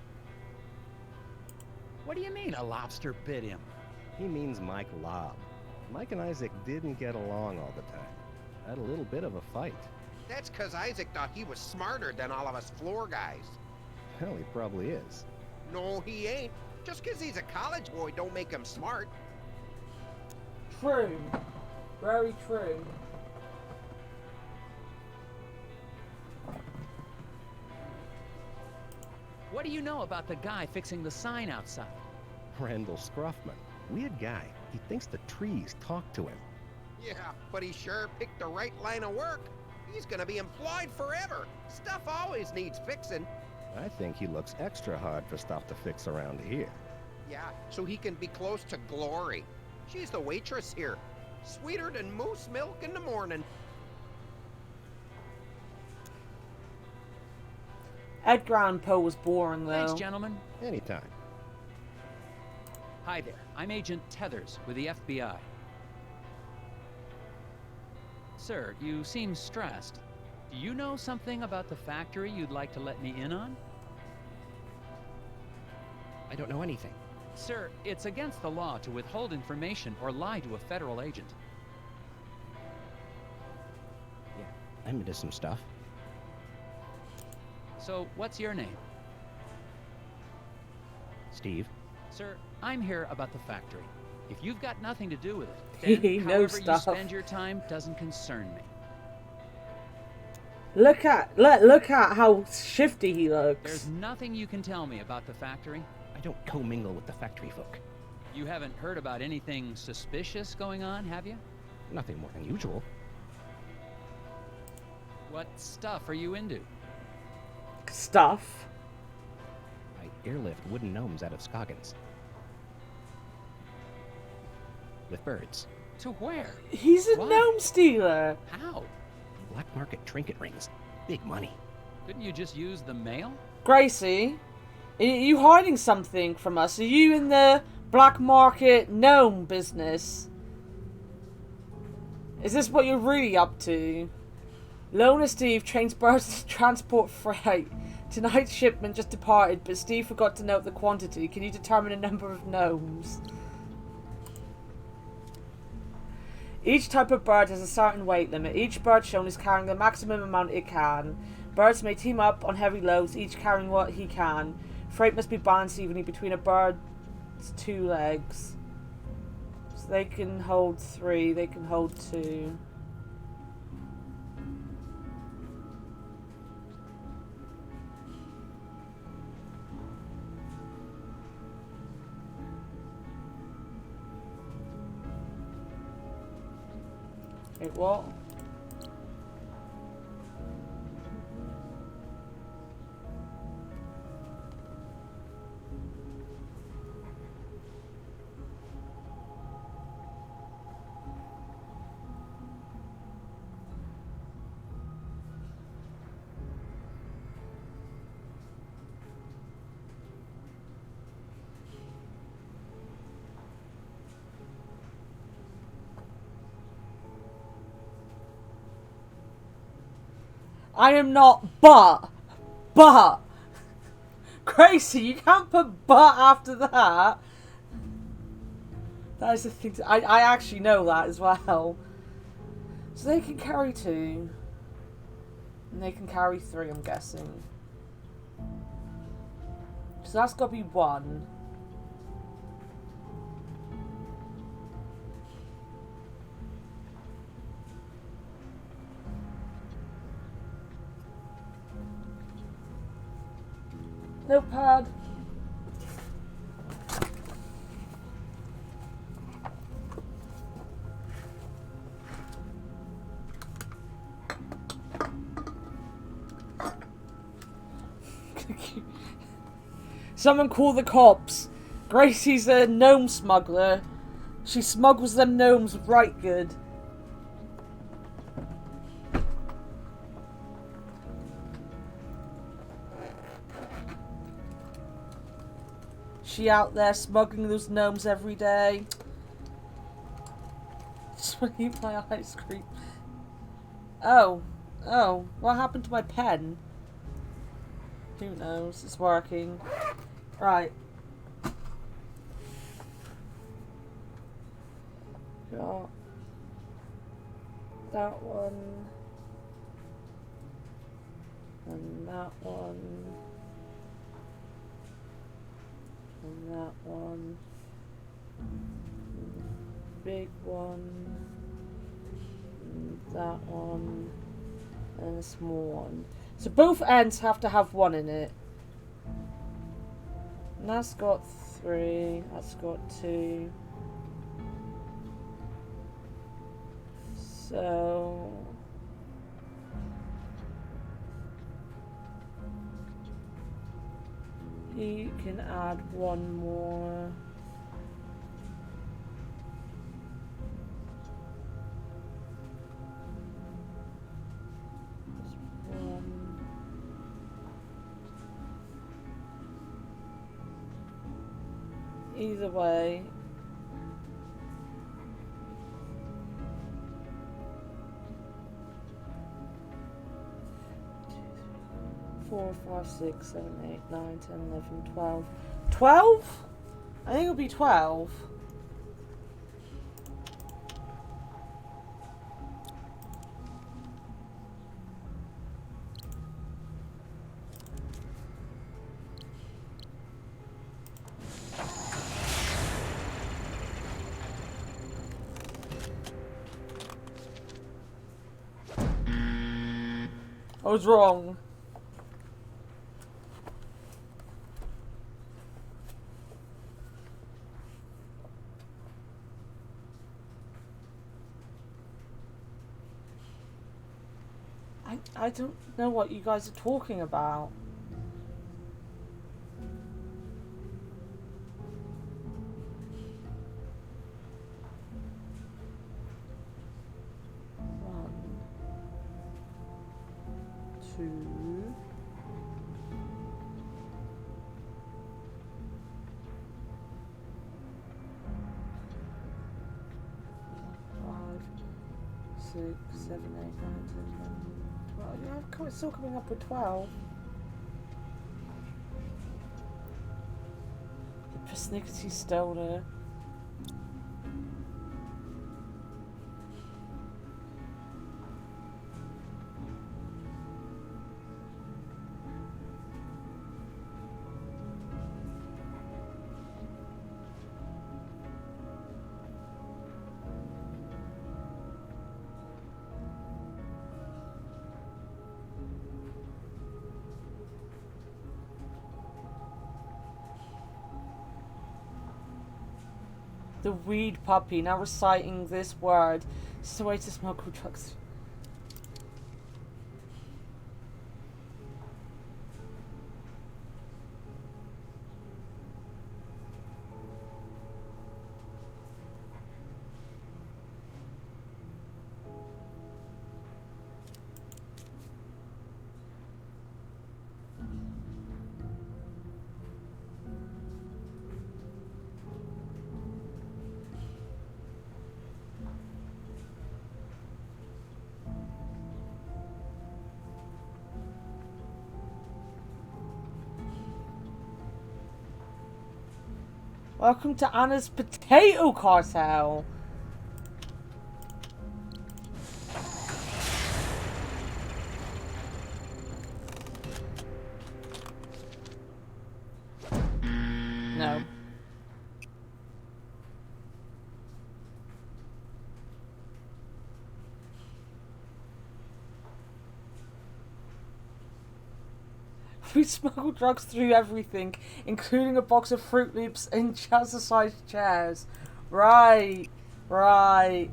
What do you mean a lobster bit him? He means Mike Lobb. Mike and Isaac didn't get along all the time. Had a little bit of a fight. That's because Isaac thought he was smarter than all of us floor guys. Hell, he probably is. No, he ain't. Just because he's a college boy don't make him smart. True. Very true. What do you know about the guy fixing the sign outside? Randall Scruffman. Weird guy. He thinks the trees talk to him. Yeah, but he sure picked the right line of work. He's gonna be employed forever. Stuff always needs fixing. I think he looks extra hard for stuff to fix around here. Yeah, so he can be close to Glory. She's the waitress here. Sweeter than moose milk in the morning. Edgar Allan Poe was boring, though. Thanks, gentlemen. Anytime. Hi there. I'm Agent Tethers with the FBI. Sir, you seem stressed. Do you know something about the factory you'd like to let me in on? I don't know anything. Sir, it's against the law to withhold information or lie to a federal agent. Yeah, I'm into some stuff. So, what's your name? Steve. Sir, I'm here about the factory. If you've got nothing to do with it, He then knows however stuff. you spend your time doesn't concern me. Look at how shifty he looks. There's nothing you can tell me about the factory. I don't commingle with the factory folk. You haven't heard about anything suspicious going on, have you? Nothing more than usual. What stuff are you into? Stuff. I airlift wooden gnomes out of Scoggins. With birds. To where? He's a Why? gnome stealer. How? Black market trinket rings. Big money. Couldn't you just use the mail? Gracie, are you hiding something from us? Are you in the black market gnome business? Is this what you're really up to? Lona Steve trains birds to transport freight. Tonight's shipment just departed, but Steve forgot to note the quantity. Can you determine the number of gnomes? Each type of bird has a certain weight limit. Each bird shown is carrying the maximum amount it can. Birds may team up on heavy loads, each carrying what he can. Freight must be balanced evenly between a bird's two legs. So they can hold 3, they can hold 2. Wait, what? I am not, but. Gracie, you can't put but after that. That is the thing. I actually know that as well. So they can carry 2. And they can carry 3, I'm guessing. So that's got to be 1. Notepad. Someone call the cops. Gracie's a gnome smuggler. She smuggles them gnomes right good. She out there smuggling those gnomes every day. Just want to eat my ice cream. Oh, what happened to my pen? Who knows? It's working. Right. Got that one. And that one. And that one. Big one. And that one. And a small one. So both ends have to have 1 in it. And that's got 3. That's got 2. So you can add 1 more. Either way, four, 5, 6, 7, 8, 9, 10, 11, 12. 12? I think it'll be 12. I was wrong. I don't know what you guys are talking about. Two. 5, 6, 7, 8, 9, 10, 11, 12. Yeah, it's still coming up with 12. The persnickety stoner. The weed puppy, now reciting this word. This is the way to smuggle drugs. Welcome to Anna's Potato Cartel. No. We smuggle drugs through everything, including a box of Fruit Loops and jazzercise chairs. Right, right.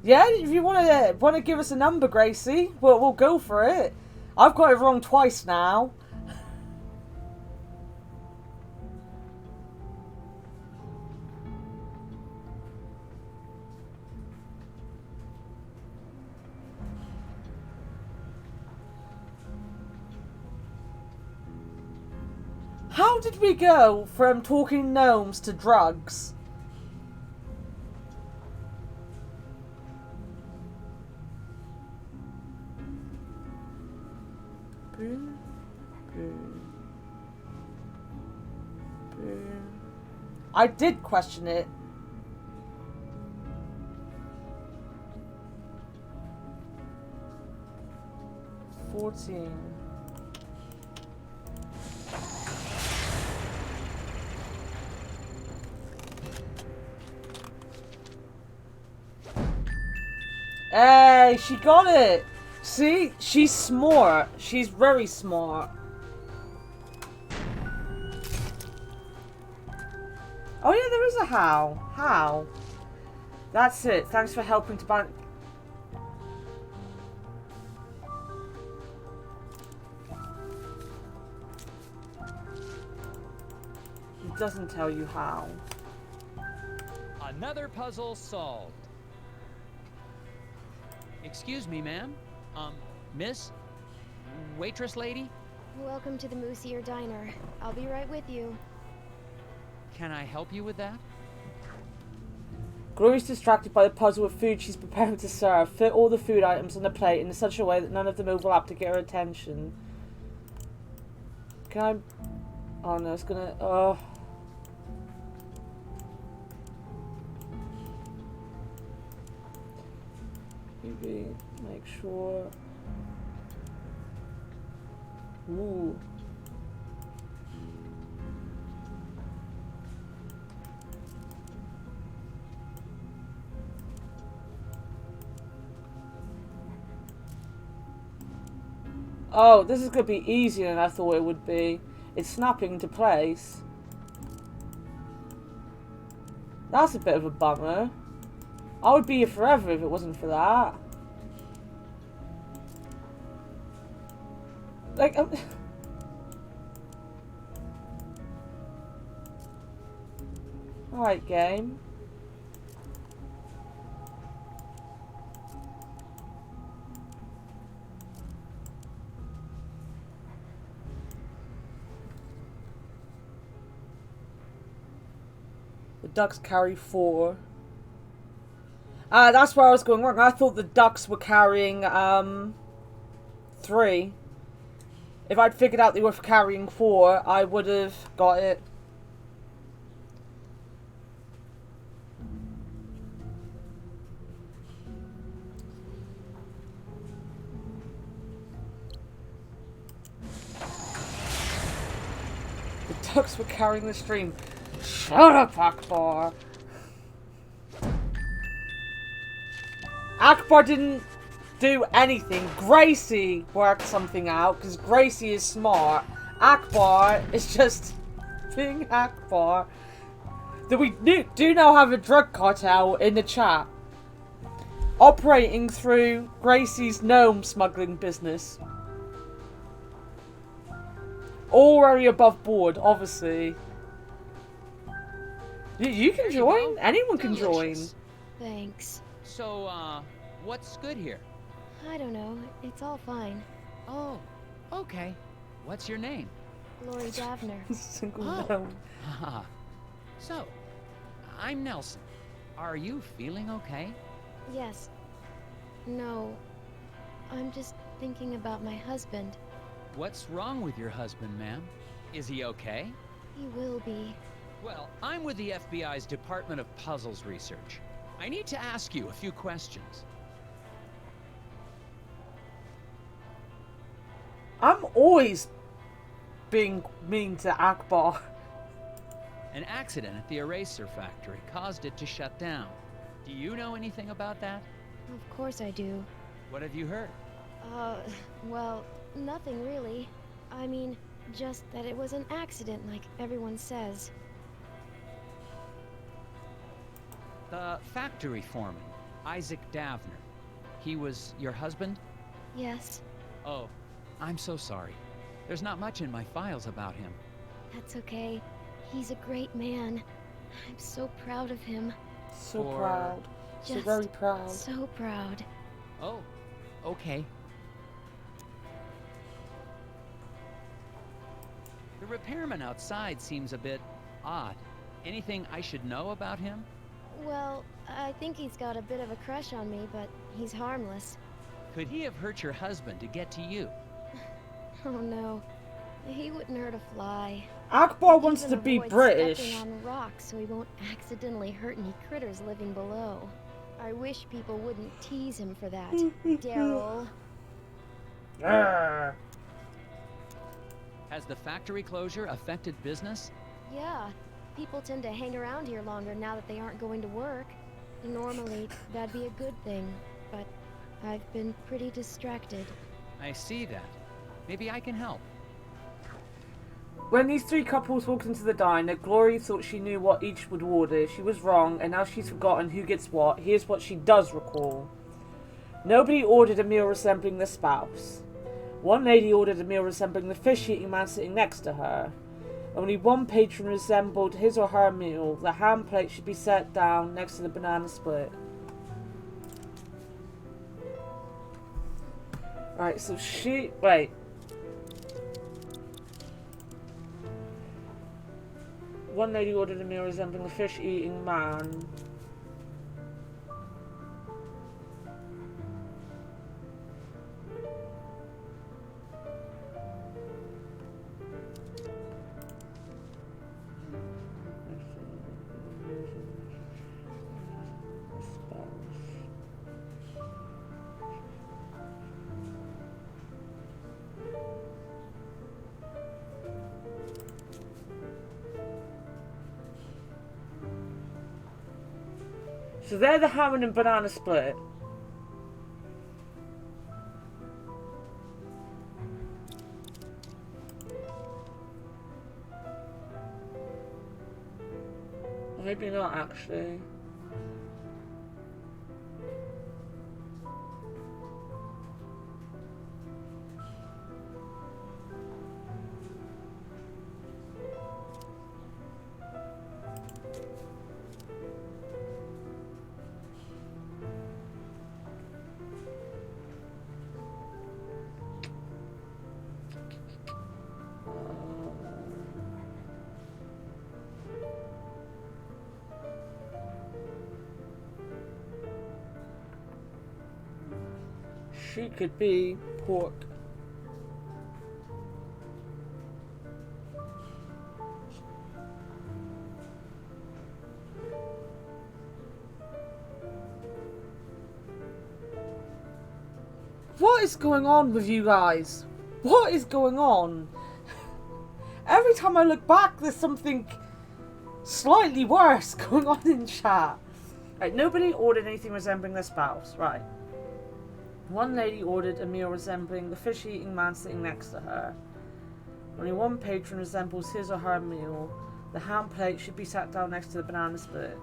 Yeah, if you want to give us a number, Gracie, we'll go for it. I've got it wrong twice now. How did we go from talking gnomes to drugs? Boom, boom, boom. I did question it. $14. Hey, she got it! See? She's smart. She's very smart. Oh yeah, there is a how. How? That's it. Thanks for helping to ban... It doesn't tell you how. Another puzzle solved. Excuse me, ma'am. Miss? Waitress lady? Welcome to the Moose Ear Diner. I'll be right with you. Can I help you with that? Glory's distracted by the puzzle of food she's preparing to serve. Fit all the food items on the plate in such a way that none of them overlap to get her attention. Can I... Oh no, it's gonna... Oh... Maybe make sure... Ooh. Oh, this is going to be easier than I thought it would be. It's snapping into place. That's a bit of a bummer. I would be here forever if it wasn't for that. Like, alright, game. The ducks carry 4. That's where I was going wrong. I thought the ducks were carrying 3. If I'd figured out they were carrying 4, I would have got it. The ducks were carrying the stream. Shut up, Akbar. Akbar didn't do anything. Gracie worked something out because Gracie is smart. Akbar is just being Akbar. We do now have a drug cartel in the chat operating through Gracie's gnome smuggling business. All very above board, obviously. You can join. Anyone can join. Thanks. So, what's good here? I don't know. It's all fine. Oh, okay. What's your name? Lori Davner. Single Oh. gnome. Haha. So, I'm Nelson. Are you feeling okay? Yes. No. I'm just thinking about my husband. What's wrong with your husband, ma'am? Is he okay? He will be. Well, I'm with the FBI's Department of Puzzles Research. I need to ask you a few questions. I'm always being mean to Akbar. An accident at the eraser factory caused it to shut down. Do you know anything about that? Of course I do. What have you heard? Well, nothing really. I mean, just that it was an accident like everyone says. The factory foreman, Isaac Davner. He was your husband? Yes, Oh, I'm so sorry. There's not much in my files about him. that's okay. He's a great man. I'm so proud of him. So For- proud. So Just very proud. So proud. Oh, okay. The repairman outside seems a bit odd. Anything I should know about him? Well, I think he's got a bit of a crush on me, but he's harmless. Could he have hurt your husband to get to you? Oh no. He wouldn't hurt a fly. Akbar wants Even to be avoids British. stepping on rocks so he won't accidentally hurt any critters living below. I wish people wouldn't tease him for that, Daryl. Arrgh. Has the factory closure affected business? Yeah, people tend to hang around here longer now that they aren't going to work. Normally, that'd be a good thing, but I've been pretty distracted. I see that. Maybe I can help. When these three couples walked into the diner, Glory thought she knew what each would order. She was wrong, and now she's forgotten who gets what. Here's what she does recall. Nobody ordered a meal resembling the spouse. One lady ordered a meal resembling the fish-eating man sitting next to her. Only one patron resembled his or her meal. The ham plate should be set down next to the banana split. Right, so she... Wait. One lady ordered a meal resembling the fish-eating man. So they're the ham and banana split. Maybe not actually. She could be pork. What is going on with you guys? What is going on? Every time I look back, there's something slightly worse going on in chat. Right, nobody ordered anything resembling their spouse. Right. One lady ordered a meal resembling the fish-eating man sitting next to her. Only one patron resembles his or her meal. The ham plate should be sat down next to the banana split.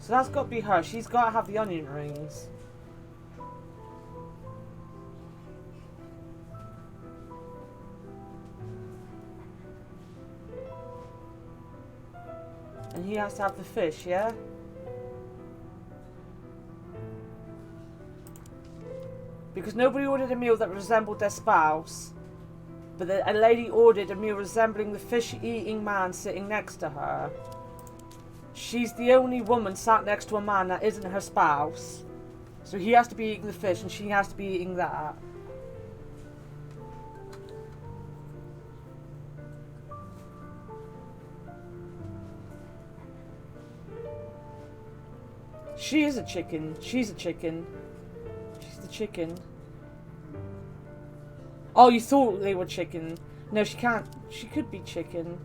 So that's got to be her. She's got to have the onion rings. And he has to have the fish, yeah? Because nobody ordered a meal that resembled their spouse. But a lady ordered a meal resembling the fish-eating man sitting next to her. She's the only woman sat next to a man that isn't her spouse. So he has to be eating the fish and she has to be eating that. She is a chicken. She's a chicken. She's the chicken. Oh, you thought they were chicken. No, she can't. She could be chicken.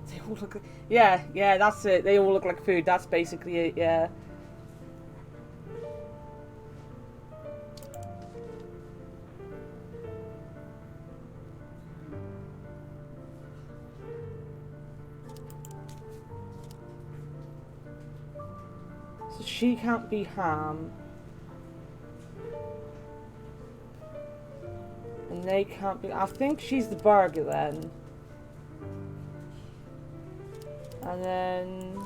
They all look like, yeah, that's it. They all look like food. That's basically it, yeah. So she can't be ham. And they can't be... I think she's the burger then. And then...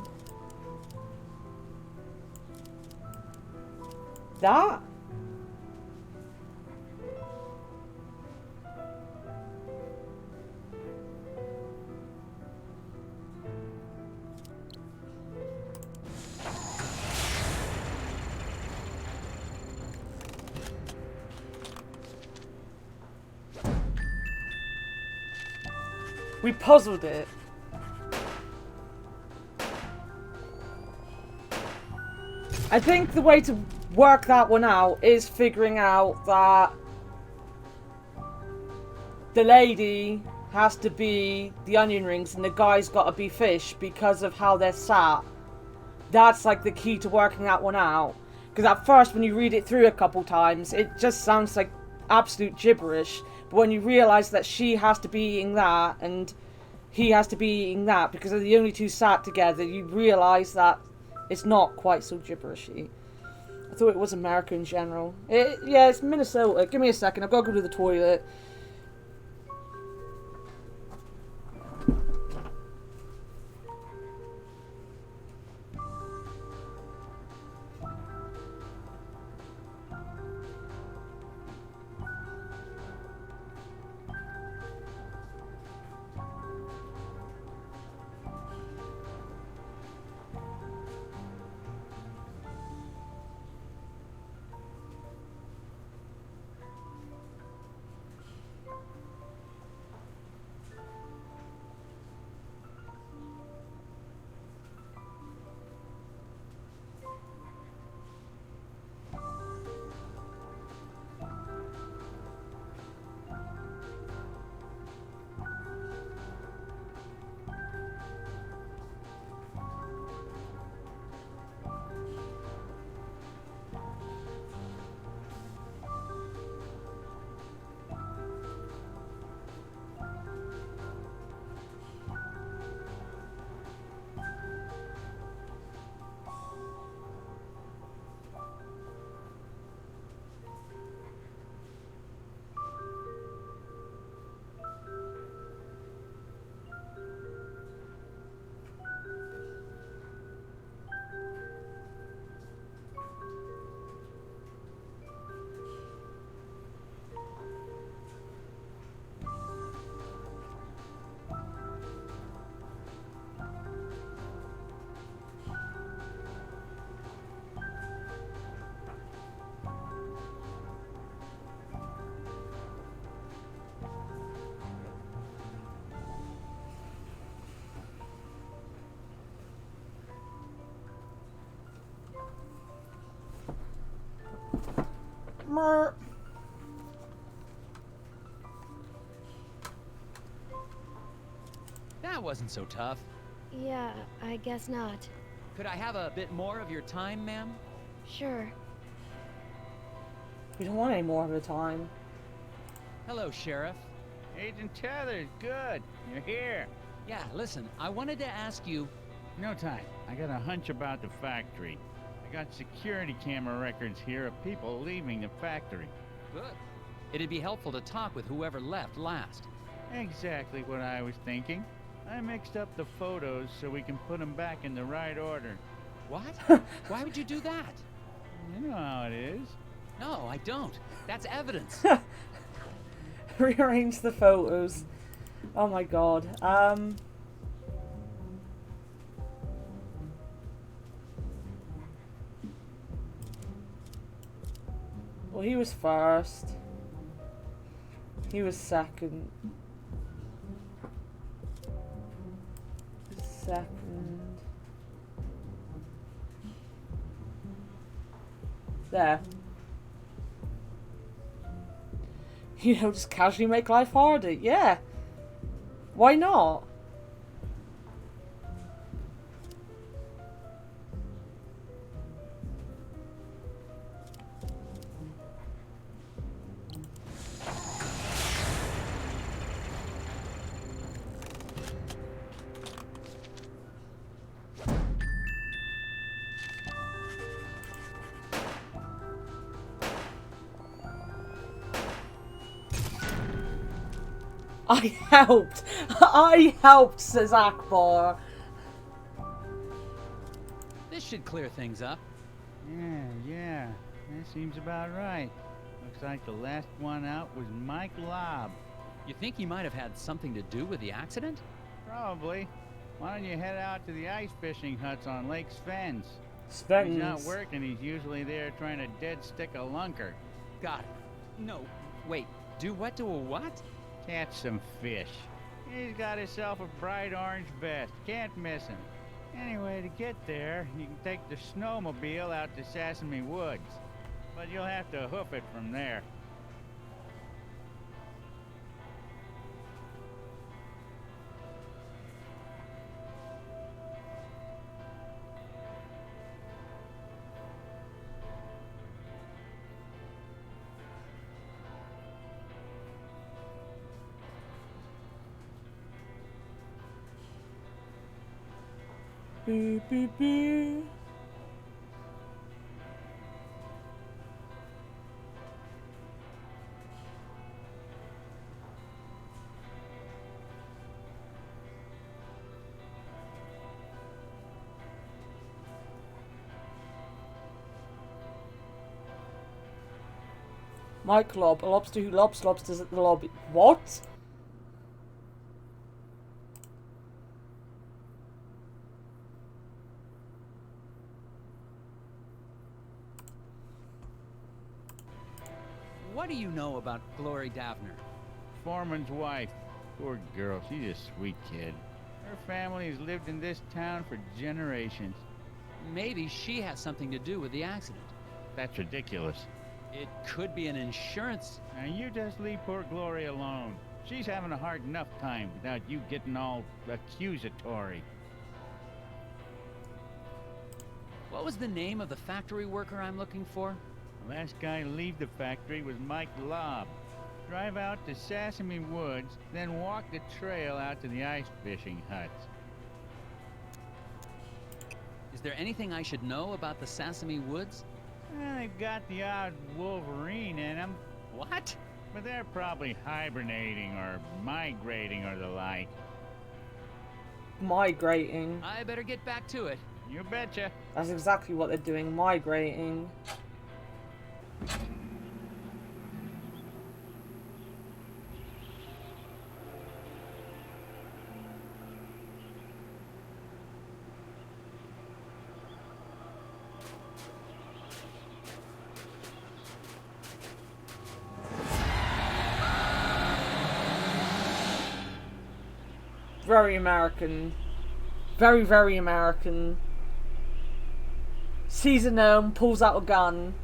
that? We puzzled it. I think the way to work that one out is figuring out that the lady has to be the onion rings and the guy's got to be fish because of how they're sat. That's like the key to working that one out. Because at first when you read it through a couple times, it just sounds like absolute gibberish. But when you realise that she has to be eating that and he has to be eating that because they're the only two sat together, you realise that it's not quite so gibberishy. I thought it was America in general. Yeah, it's Minnesota. Give me a second. I've got to go to the toilet. Mer. That wasn't so tough. Yeah, I guess not. Could I have a bit more of your time, ma'am? Sure. We don't want any more of the time. Hello, Sheriff. Agent Tethers, good. You're here. Yeah, listen, I wanted to ask you... No time. I got a hunch about the factory. I got security camera records here of people leaving the factory. Good. It'd be helpful to talk with whoever left last. Exactly what I was thinking. I mixed up the photos so we can put them back in the right order. What? Why would you do that? You know how it is. No, I don't. That's evidence. Rearrange the photos. Oh my god. Well, he was first. He was second. Second. There. You know, just casually make life harder. Yeah. Why not? I helped! I helped, says Akbar. This should clear things up. Yeah. That seems about right. Looks like the last one out was Mike Lobb. You think he might have had something to do with the accident? Probably. Why don't you head out to the ice fishing huts on Lake Svens? Svens. He's not working, he's usually there trying to dead stick a lunker. Got it. No, wait. Do what to a what? Catch some fish. He's got himself a bright orange vest. Can't miss him. Anyway, to get there, you can take the snowmobile out to Sesame Woods. But you'll have to hoof it from there. Beep, beep, beep. Mike Lobb, a lobster who lobs lobsters at the lobby. What? What do you know about Glory Davner? Foreman's wife. Poor girl, she's a sweet kid. Her family has lived in this town for generations. Maybe she has something to do with the accident. That's ridiculous. It could be an insurance... Now you just leave poor Glory alone. She's having a hard enough time without you getting all accusatory. What was the name of the factory worker I'm looking for? The last guy to leave the factory was Mike Lobb. Drive out to Sesame Woods, then walk the trail out to the ice fishing huts. Is there anything I should know about the Sesame Woods? Well, they've got the odd wolverine in them. What? But they're probably hibernating or migrating or the like. Migrating. I better get back to it. You betcha. That's exactly what they're doing, migrating. Very American. Very, very American. Sees a gnome, pulls out a gun.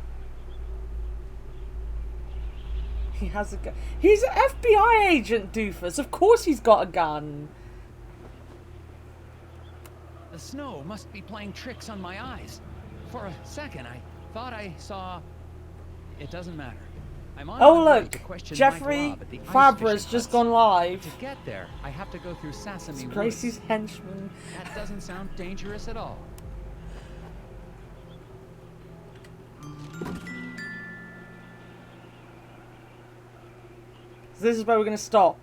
He has a gun. He's an FBI agent, doofus. Of course he's got a gun. The snow must be playing tricks on my eyes. For a second, I thought I saw... It doesn't matter. I'm on Oh my way look, to question Jeffrey Mike Robb at the ice Fabra's fishing just huts. gone live. To get there, I have to go through Sesame It's Woods. Gracie's henchman. That doesn't sound dangerous at all. So this is where we're gonna stop.